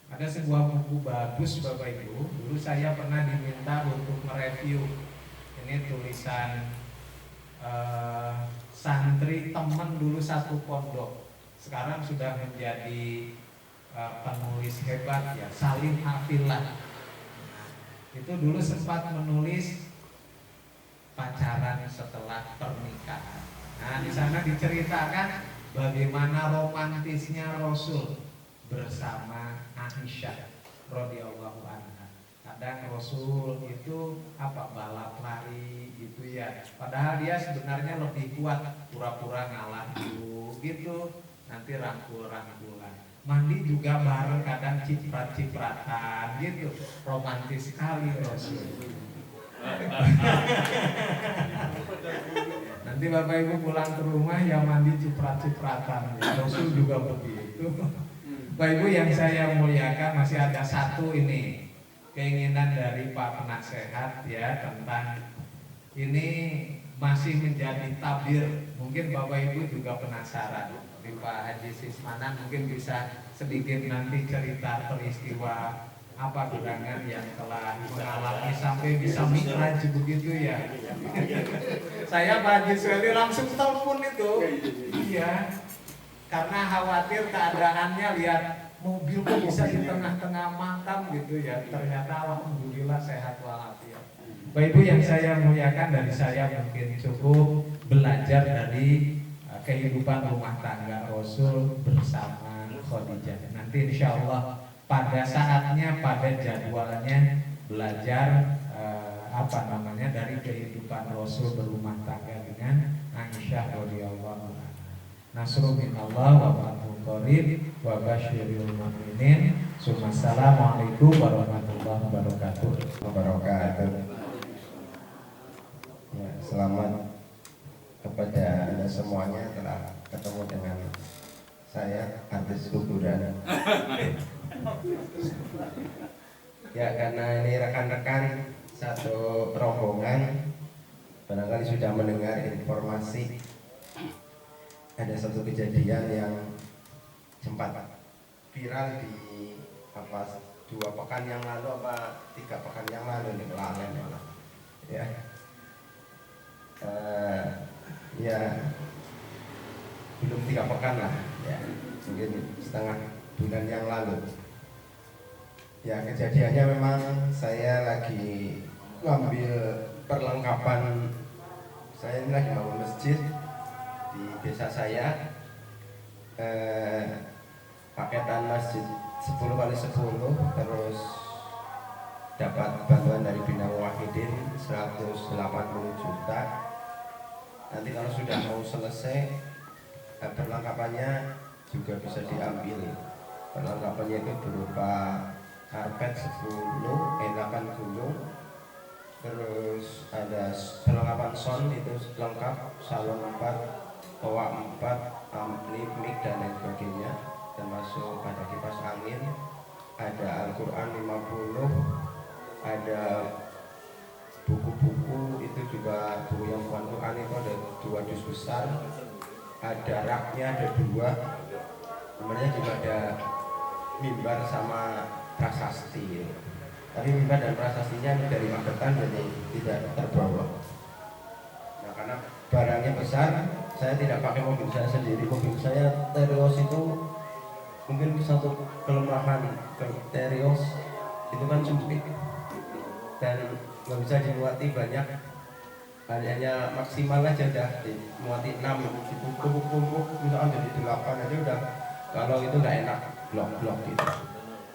Ada sebuah buku bagus Bapak Ibu. Dulu saya pernah diminta untuk mereview. Ini tulisan santri teman dulu satu pondok. Sekarang sudah menjadi penulis hebat ya, Salim Hafillah. Itu dulu sempat menulis pacaran setelah pernikahan. Nah, di sana diceritakan bagaimana romantisnya Rasul bersama Aisyah radhiyallahu anha. Kadang Rasul itu balap lari gitu ya. Padahal dia sebenarnya lebih kuat, pura-pura ngalah dulu gitu, nanti rangkul-rangkulan. Mandi juga bareng, kadang ciprat-cipratan gitu. Romantis sekali Rasul. Nanti Bapak Ibu pulang ke rumah ya mandi ciprat-cipratan. Rasul juga begitu. Bapak Ibu yang saya muliakan, masih ada satu ini keinginan dari Pak Penasehat ya, tentang ini masih menjadi tabir. Mungkin Bapak Ibu juga penasaran. Di Pak Haji Sismanan mungkin bisa sedikit nanti cerita peristiwa apa gerangan yang telah mengalami sampai bisa mi'raj begitu ya. Saya Pak Haji Sueli langsung telepon itu. Iya. Karena khawatir keadaannya, lihat mobil kok bisa di tengah-tengah makam gitu ya. Ternyata alhamdulillah sehat walafiat. Bapak Ibu yang saya muliakan, dari saya mungkin cukup belajar dari kehidupan rumah tangga Rasul bersama Khadijah. Nanti insya Allah pada saatnya, pada jadwalnya belajar dari kehidupan Rasul berumah tangga dengan Aisyah radhiyallahu anha. Nasrun minallah wa fathun qarib wa basyiril mu'minin. Assalamualaikum warahmatullahi wabarakatuh. Ya, selamat kepada Anda semuanya telah ketemu dengan saya, artis kuburan. Ya, karena ini rekan-rekan satu rombongan barangkali sudah mendengar informasi ada satu kejadian yang sempat viral di 2 pekan yang lalu 3 pekan yang lalu di Klaten ya. Ya belum 3 pekan lah ya, mungkin setengah bulan yang lalu ya. Kejadiannya memang saya lagi ngambil perlengkapan, saya ini lagi bangun masjid di desa saya, paketan masjid 10x10, terus dapat bantuan dari Bina Muwahhidin 180 juta. Nanti kalau sudah mau selesai perlengkapannya juga bisa diambil. Perlengkapannya itu berupa karpet 10, enakan gunung, terus ada perlengkapan sound itu lengkap, salon 4, toa 4, ampli, mic dan lain sebagainya, termasuk ada kipas angin, ada Al-Quran 50, ada buku-buku itu juga buku yang bukan Quran itu ada 2 dus besar, ada raknya ada 2, kemudian juga ada mimbar sama prasasti. Tapi mimbar dan prasastinya dari Magetan jadi tidak terbawa. Nah, karena barangnya besar, saya tidak pakai mobil saya sendiri. Mobil saya Terios itu mungkin satu kelemahan Terios itu kan sempit dan nggak bisa dimuati banyak, hanya maksimal aja dah dimuati 6, ditumpuk-tumpuk misalkan jadi 8 aja udah, kalau itu nggak enak blok-blok gitu.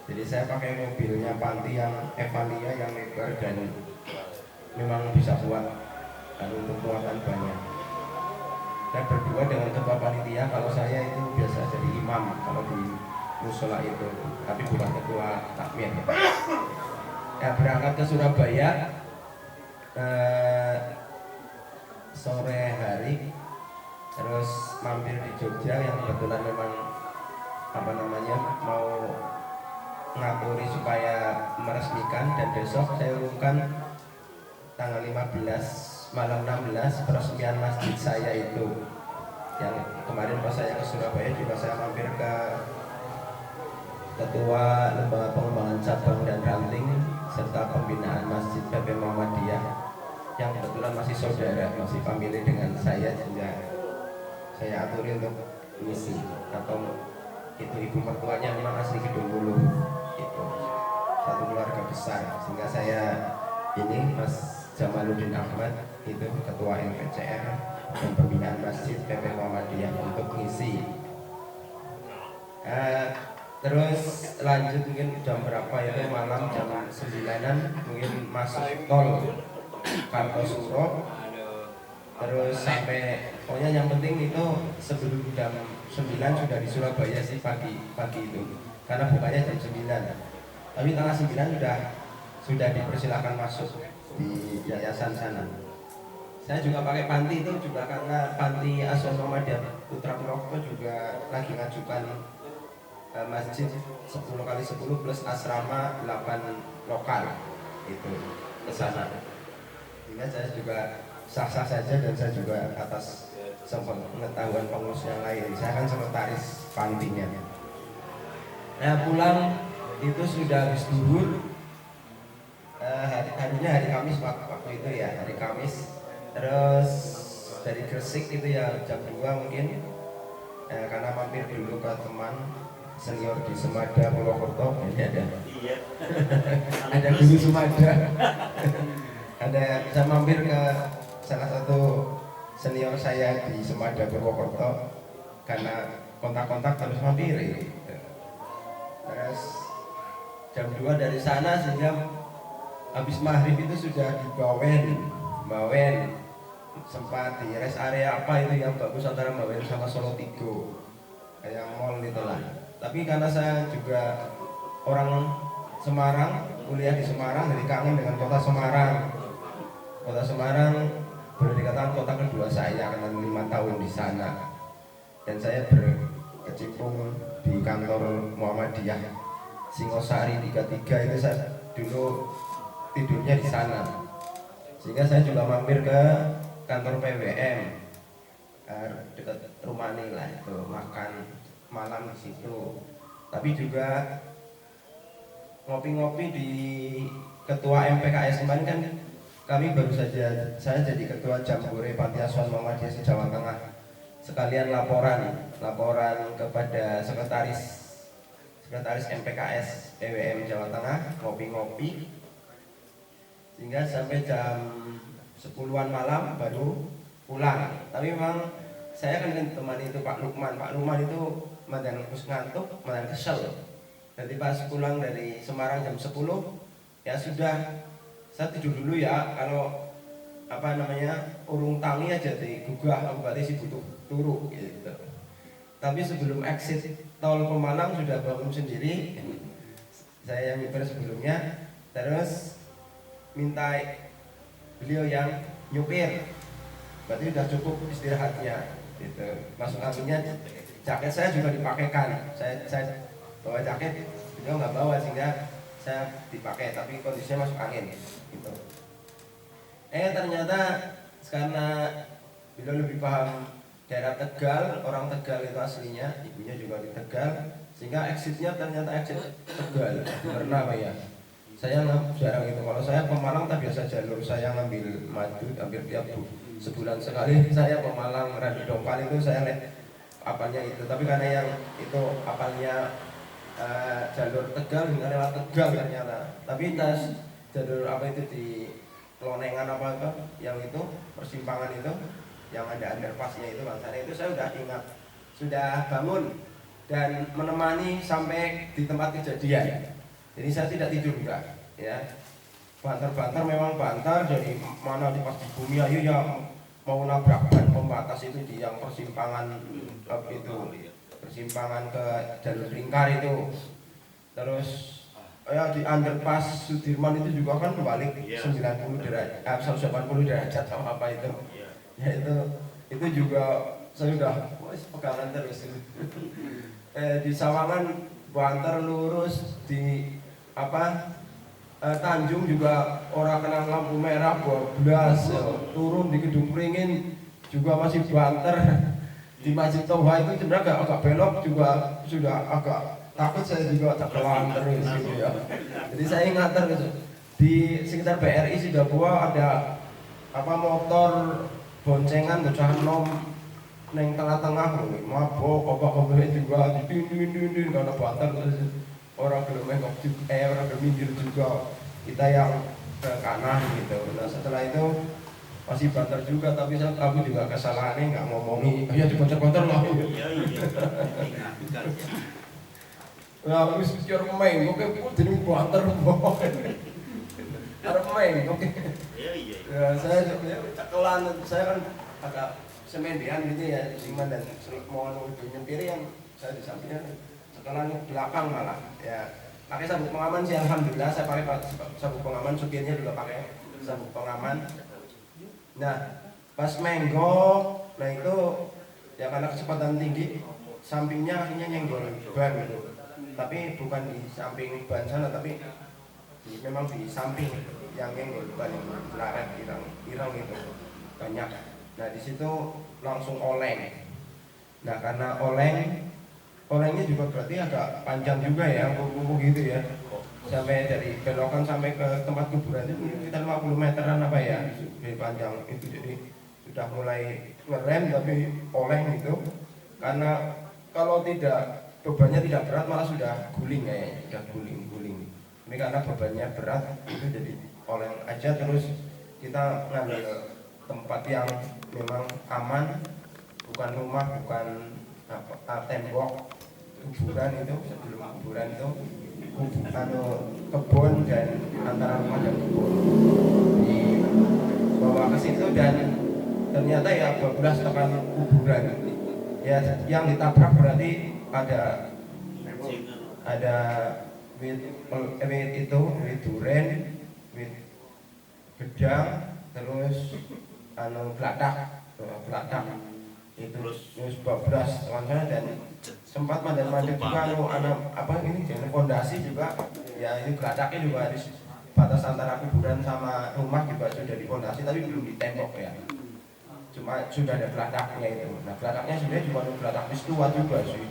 Jadi saya pakai mobilnya Panti yang Evalia yang lebar dan memang bisa buat untuk muatan banyak. dan berdua dengan ketua panitia. Kalau saya itu biasa jadi imam kalau di musola itu, tapi bukan ketua takmir. Ya, berangkat ke Surabaya sore hari, terus mampir di Jogja yang kebetulan memang mau ngaturi supaya meresmikan, dan besok saya umumkan tanggal 15 malam 16 peresmian masjid saya itu. Yang kemarin pas saya ke Surabaya juga saya mampir ke Ketua Lembaga Pengembangan Cabang dan Ranting serta Pembinaan Masjid PP Muhammadiyah yang kebetulan masih saudara, masih famili dengan saya, sehingga saya aturi untuk misi atau itu ibu mertuanya memang asli Kedung Wuluh, itu satu keluarga besar, sehingga saya ini Mas Jamaluddin Ahmad itu ketua MPCR dan Pembinaan Masjid PP Muhammadiyah untuk misi. Terus lanjut mungkin jam berapa itu, malam jam 9-an mungkin masuk tol Kartosuro, terus sampai pokoknya yang penting itu sebelum jam 9 sudah di Surabaya sih pagi itu, karena bukanya jam 9, tapi tanggal 9 sudah dipersilakan masuk di yayasan sana. Saya juga pakai panti itu juga karena panti Asuhan Muhammadiyah Putra Purwokerto juga lagi ngajukan masjid 10x10 plus asrama 8 lokal itu ke sana. Sehingga saya juga sah-sah saja, dan saya juga atas pengetahuan pengurus yang lain, saya kan sekretaris pantinya. Nah, pulang itu sudah habis duhur, harinya hari Kamis waktu itu ya, hari Kamis. Terus dari Gresik itu ya jam 2 mungkin, karena mampir dulu ke teman senior di Semada Purwokerto. Ini ada ada guru Semada. Saya mampir ke salah satu senior saya di Semada Purwokerto karena kontak-kontak harus mampir. Terus jam 2 dari sana, sehingga habis maghrib itu sudah di Bawen, sempat di rest area apa itu yang bagus antara Bawen sama Solo Tigo, kayak mall itulah. Tapi karena saya juga orang Semarang, kuliah di Semarang, jadi kangen dengan kota Semarang. Kota Semarang boleh dikatakan kota kedua saya karena 5 tahun di sana. Dan saya berkecimpung di kantor Muhammadiyah Singosari 33 itu, saya dulu tidurnya di sana. Sehingga saya juga mampir ke kantor PWM dekat rumah lah itu, makan malam di situ. Tapi juga ngopi-ngopi di ketua MPKS kemarin kan, kami baru saja, saya jadi ketua Jambore Panti Asuhan Muhammadiyah Jawa Tengah. Sekalian laporan kepada sekretaris MPKS PWM Jawa Tengah, ngopi-ngopi sehingga sampai jam 10-an malam baru pulang. Tapi memang saya kan teman itu Pak Lukman itu madan ngantuk, madan kesel. Jadi pas pulang dari Semarang jam 10 ya sudah, saya tidur dulu ya, kalau urung tangi aja digugah, aku berarti sih butuh turu gitu. Tapi sebelum exit tol Pemalang sudah bangun sendiri, saya yang nyupir sebelumnya, terus minta beliau yang nyupir, berarti sudah cukup istirahatnya gitu. Masuk anginnya, jaket saya juga dipakaikan, saya bawa jaket, beliau nggak bawa sehingga saya dipakai, tapi kondisinya masuk angin gitu. Ternyata karena beliau lebih paham daerah Tegal, orang Tegal itu aslinya, ibunya juga di Tegal, sehingga exitnya ternyata exit Tegal. Karena apa ya? Saya jarang itu. Kalau saya Pemalang tak biasa jalur, saya ngambil maju hampir tiap sebulan sekali. Saya Pemalang Randu Dongkal itu saya lihat apalnya itu. Tapi karena yang itu apalnya jalur Tegal, nggak lewat Tegal ternyata. Tapi tas jalur apa itu di Lonengan apa yang itu persimpangan itu yang ada underpassnya itu bangsanya itu saya udah ingat, sudah bangun dan menemani sampai di tempat kejadian. Jadi saya tidak tidur juga, ya. Banter memang banter, jadi mana di pas di bumi ayo ya mau nabrak ban pembatas itu di yang persimpangan itu, persimpangan ke jalur lingkar itu. Terus ya di underpass Sudirman itu juga kan balik 90 derajat, 180 derajat sama apa itu. Ya itu juga saya udah pegangan terus. Di Sawangan Banter lurus di Tanjung juga orang kena lampu merah 12, turun di Gedung Pringin juga masih banter. Di Masjid Toha itu sebenarnya agak belok juga sudah agak takut, saya juga terkelan terus gitu ya. Jadi saya ngater gitu. Di sekitar BRI Sidabua ada motor boncengan bocah nom neng tengah-tengah mabok opak-opaknya juga dinding karena banter terus orang belum orang berminggir juga, kita yang ke kanan gitu. Nah setelah itu masih banter juga, tapi aku juga kesalahannya nggak ngomongi, ya dibanter-banter lah. Nah habis bicara main, oke jadi banter harus main, oke. Ya saya cekelan, saya kan agak semendian gitu ya, Siman dan mau nyetir yang saya di sampingnya sekarang belakang malah ya, pakai sabuk pengaman sih alhamdulillah. Saya pakai sabuk pengaman, supirnya juga pakai sabuk pengaman. Nah pas menggok, nah itu ya karena kecepatan tinggi sampingnya akhirnya nyenggol ban gitu, tapi bukan di samping ban sana, tapi memang di samping yang nyenggol ban yang laret irang itu banyak. Nah di situ langsung oleng. Nah karena olengnya juga berarti agak panjang juga ya, kuku gitu ya, sampai dari belokan sampai ke tempat kuburan itu sekitar 50 meteran apa ya, lebih panjang itu. Jadi sudah mulai ngerem tapi oleng itu, karena kalau tidak bebannya tidak berat malah sudah guling ya, sudah guling. Ini karena bebannya berat itu jadi oleng aja. Terus kita ngambil tempat yang memang aman, bukan rumah, bukan tembok kuburan itu, sebelum kuburan itu kebun dan antara rumah dan kebun dibawa ke situ, dan ternyata ya 12 tekan kuburan ya yang ditabrak. Berarti ada wit duren, wit gedang, terus geladak itu terus 12 teman-teman, dan sempat mandat juga jadi fondasi juga ya. Ini geladaknya juga di batas antara kuburan sama rumah juga sudah difondasi, tapi belum ditembok ya, cuma sudah ada geladaknya itu. Nah geladaknya sebenarnya cuma geladak Pistua juga sih,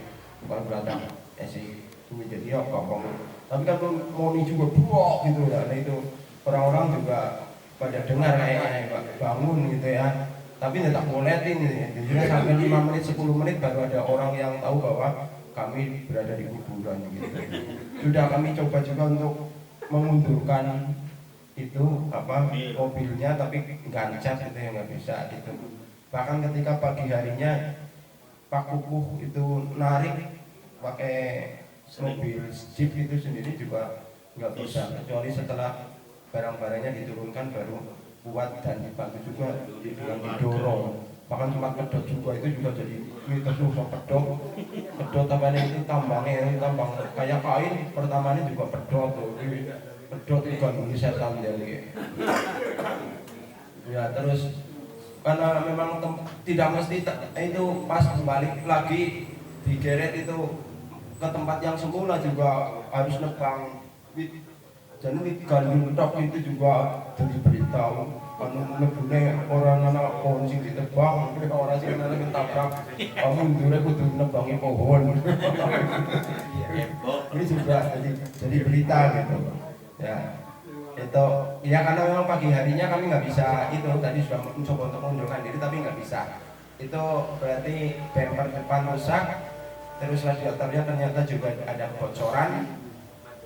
bukan geladak sih jadi ya kokong, tapi kan moni juga buok gitu ya. Nah itu orang-orang juga pada dengar kayaknya bangun gitu ya, tapi tidak ngoletin jadi sampai 5 menit 10 menit baru ada orang yang tahu bahwa kami berada di kuburan gitu. Sudah kami coba juga untuk mengundurkan itu mobilnya, tapi gancet gitu ya, nggak bisa gitu. Bahkan ketika pagi harinya Pak Kukuh itu narik pakai mobil jeep itu sendiri juga nggak bisa, kecuali setelah barang-barangnya diturunkan baru kuat, dan dibantu juga dibilang didorong. Bahkan cuma pedot juga itu juga jadi mitos susah pedot apa itu tambang kayak kain, pertamanya juga pedot itu ganggu setan jadi ya. Terus karena memang tidak mesti itu pas balik lagi digeret itu ke tempat yang semula juga harus nebang. Jadi gandul tok itu juga jadi berita nebune orang anak pohon sing ditebang, orang sing nang tabrak mundure kudu nebangi pohon. Ini juga jadi berita gitu ya. Itu ya karena memang pagi harinya kami nggak bisa itu, tadi sudah mencoba untuk mengundurkan diri tapi nggak bisa. Itu berarti bumper depan rusak, terus radiatornya ternyata juga ada kebocoran.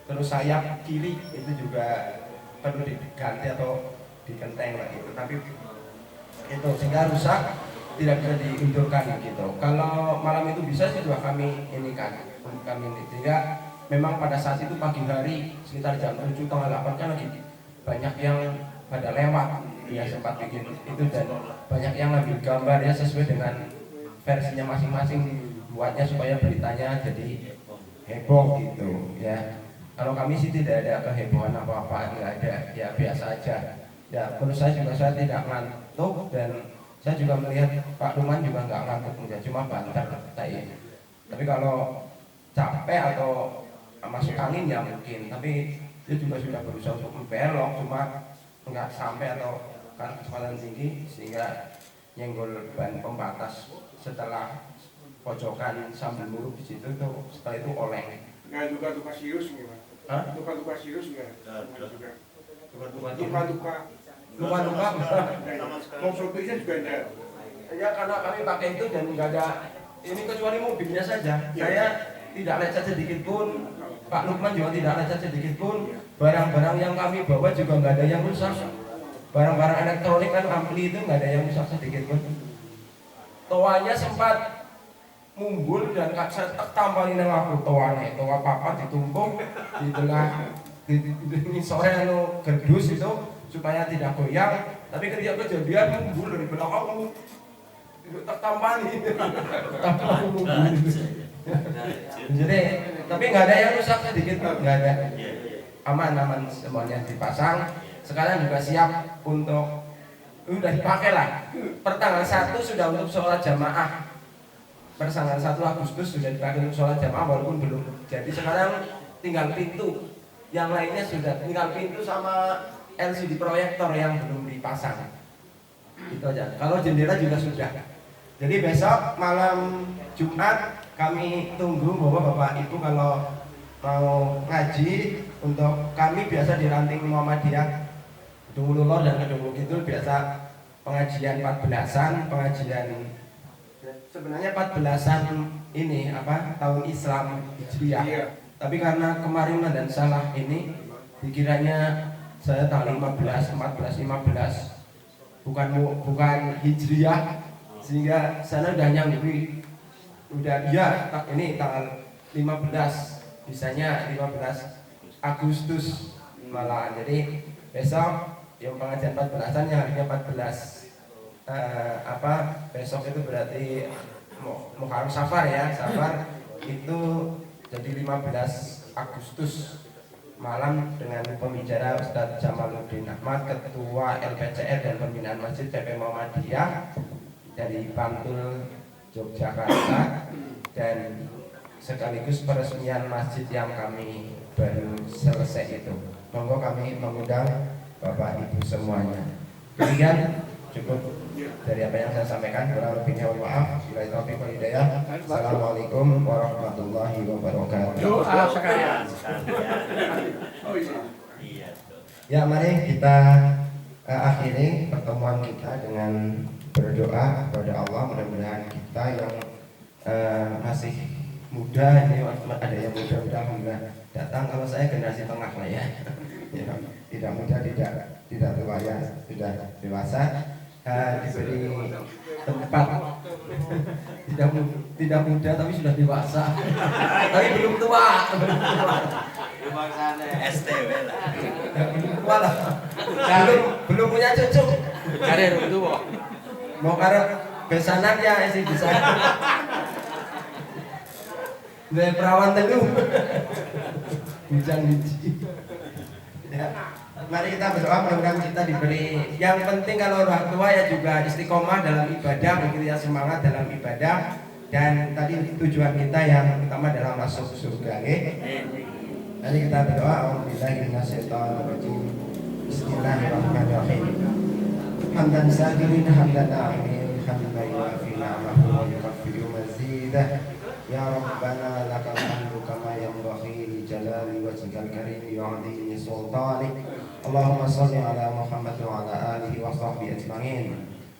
Terus sayap kiri itu juga perlu diganti atau dikenteng lah gitu, tapi itu sehingga rusak tidak bisa diundurkan gitu. Kalau malam itu bisa sih juga kami ini sehingga memang pada saat itu pagi hari sekitar jam 7 setengah 8 kan lagi banyak yang pada lewat ya, sempat bikin itu dan banyak yang ngambil gambar ya sesuai dengan versinya masing-masing, buatnya supaya beritanya jadi heboh gitu ya. Kalau kami sih tidak ada kehebohan apa-apa, nggak ada, ya biasa aja. Ya menurut saya juga saya tidak ngantuk, dan saya juga melihat Pak Luman juga nggak ngantuk, enggak, cuma banter saya. Tapi kalau capek atau masuk angin ya mungkin, tapi dia juga sudah berusaha untuk membelok, cuma nggak sampai atau karena kecepatan tinggi sehingga nyenggol ban pembatas setelah pojokan sambil muruk di situ tuh, setelah itu oleng. Nggak luka-luka serius nggak? Hah? Luka-luka serius nggak? Luka-luka. Mau sopirnya juga enggak? Ya karena kami pakai itu dan nggak ada ini kecuali mobilnya saja. Saya tidak lecet sedikit pun, Pak Lukman juga tidak lecet sedikit pun. Barang-barang yang kami bawa juga nggak ada yang rusak. Barang-barang elektronik kan ampli itu nggak ada yang rusak sedikit pun. Toanya sempat mumbul dan saya tampalin nang aku toane, toa papat ditumpuk di tengah di sore anu gerdus itu supaya tidak goyang, tapi ketika kejadian mumbul dari belakang tak tampani. Jadi tapi nggak ada yang rusak sedikit pun, nggak ada. Aman semuanya dipasang. Sekarang juga siap untuk udah dipakai lah. Pertanggal 1 sudah untuk sholat jamaah. Pertanggal 1 Agustus sudah dipakai untuk sholat jamaah walaupun belum. Jadi sekarang tinggal pintu. Yang lainnya sudah tinggal pintu sama LCD proyektor yang belum dipasang. Itu aja. Kalau jendela juga sudah. Jadi besok malam Jumat kami tunggu bahwa Bapak Ibu kalau mau ngaji, untuk kami biasa di Ranting Muhammadiyah Kedung Lor dan Kedung Kidul biasa pengajian 14-an, pengajian sebenarnya 14-an ini apa tahun Islam Hijriah. Iya. Tapi karena kemarin dan salah ini dikiranya saya tanggal 15 bukan Hijriah, sehingga sana udah nyanggupi udah ya ini tanggal 15 bisanya 15 Agustus malah. Jadi besok yang pengajian 14-an yang harinya 14 besok itu berarti Muharram Safar ya, Safar itu jadi 15 Agustus malam dengan pembicara Ustadz Jamaluddin Ahmad, Ketua LPCR dan Pembinaan Masjid PP Muhammadiyah dari Bantul, Yogyakarta, dan sekaligus peresmian masjid yang kami baru selesai itu. Monggo kami mengundang Bapak Ibu semuanya. Demikian cukup dari apa yang saya sampaikan, kurang lebihnya mohon maaf. Billahi taufiq wal hidayah. Assalamualaikum warahmatullahi wabarakatuh. Doa sekalian. Ya, mari kita akhiri pertemuan kita dengan berdoa kepada Allah. Mudah-mudahan kita yang masih muda, ini ada yang muda alhamdulillah datang. Kalau saya generasi tengah lah ya, tidak muda, tidak tua ya, sudah dewasa, diberi tempat. Tidak muda tapi sudah dewasa, tapi belum tua. STW lah. Belum tua lah, belum punya cucu. Karir itu Mau karena besanan ya sih bisa. Dari perawan teduh. Hujan biji. Ya. Mari kita berdoa, mudah-mudahan kita diberi. Yang penting kalau orang tua ya juga istiqomah dalam ibadah, begitu ya, semangat dalam ibadah. Dan tadi tujuan kita yang utama adalah masuk surga. Mari kita berdoa. Alhamdulillah minasyaitonirrajim. Bismillahirrahmanirrahim. Hamdan sakirin, hamdan amin, hamdan yuafi ni'amahu wa yukafiru mazidah. Ya Rabbana lakal hamdu kama yanbaghi li jalali wajhikal karim wa 'azimi sultanik. Allahumma shalli ala Muhammad wa ala alihi wa sahbihi ajma'in.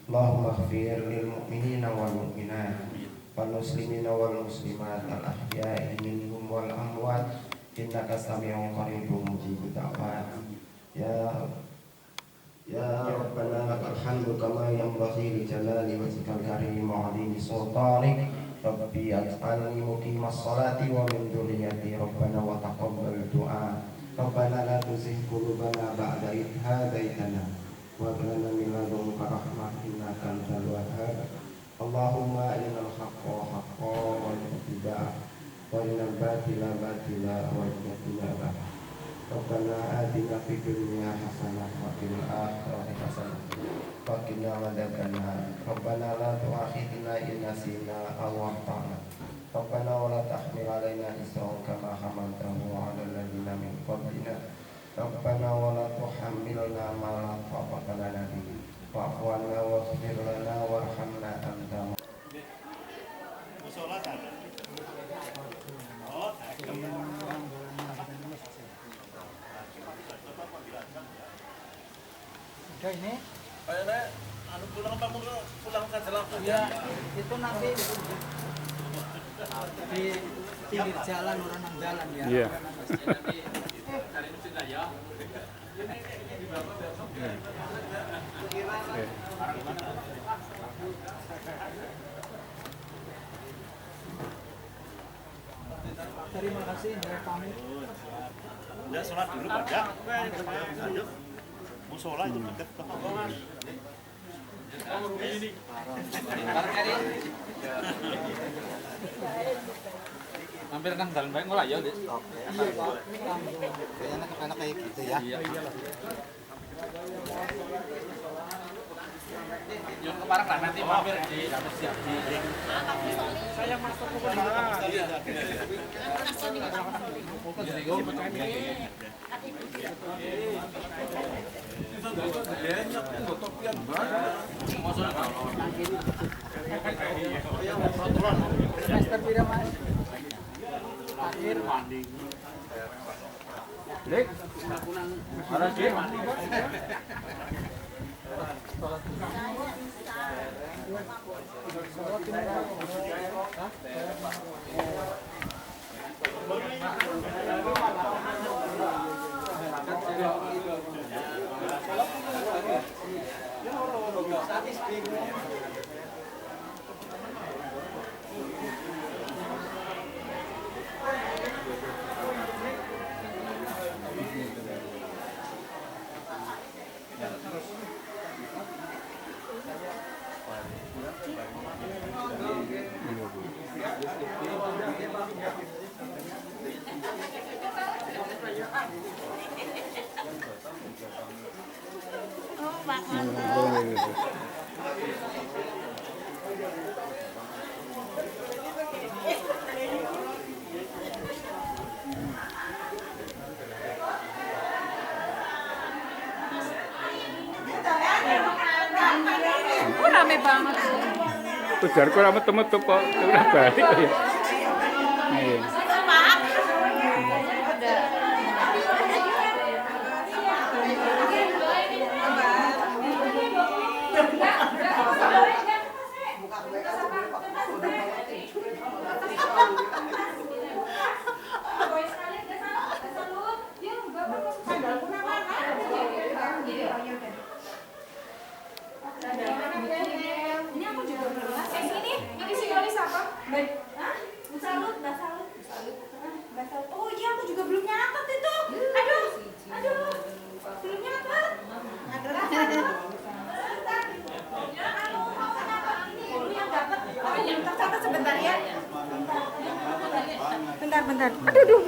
Allahumma ighfir lil mu'minina wal mu'minat wal muslimina wal muslimat al ahya'i minhum wal amwat innaka sami'un qaribun mujibud da'wat. Ya Rabbana lakal hamdu kama yanbaghi li jalali wajhikal karim wa 'azimi sultanik. Rabbi aj'alni muqimas salati wa min dzurriyyati Rabbana wa taqabbal du'a. Rabbana la tuzigh qulubana ba'da idh hadaitana wa hab lana min ladunka rahmah innaka antal wahhab. Allahumma arinal haqqa haqqan warzuqna ittiba'ah wa arinal batila batila warzuqna ijtinabah. Rabbana atina fid dunya hasanah wa fil akhirati hasanah wa qina adzabannar. Rabbana la tu'akhidhna in nasina aw akhtana. Rabbana wa la tahmil 'alaina isran kama hamaltahu 'alal ladzina min qablina. Rabbana wa la tuhammilna ma la taqata lana bihi wa'fu 'anna waghfir lana warhamna anta. Udah ini? Anu pulang apa pulang saja langsung ya? Itu nanti di pinggir jalan orang nang jalan ya. Iya. Terima kasih ya pamit. Udah sholat dulu pada. Lanjut. Mau sholat itu dekat ke Mas. Ini. Hampir kan jalan baik mulai ya, Des. Iya, Pak. Kayaknya kayak gitu ya. Iya. Jangan keparang lah nanti mampir di siap di. Saya masuk ke mana? Master pira, Mas? Akhir mandi. Lek, ada sih mandi. Rame banget. Tujarku ora metu-metu kok ora balik ya. Iya. Ini aku juga belum. Ini si Yolis apa? Hah? Salut. Oh iya, aku juga belum nyatet itu. Aduh. Belum nyatet. Ini yang dapat. Oh iya, tercatat sebentar ya. Bentar. Aduh.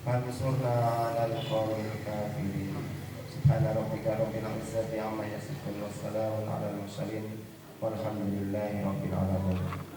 Mansurna 'alal qawmil kafirin. Subhana rabbika rabbil izzati amma yasifun wa salamun 'alal mursalin walhamdulillahi rabbil alamin.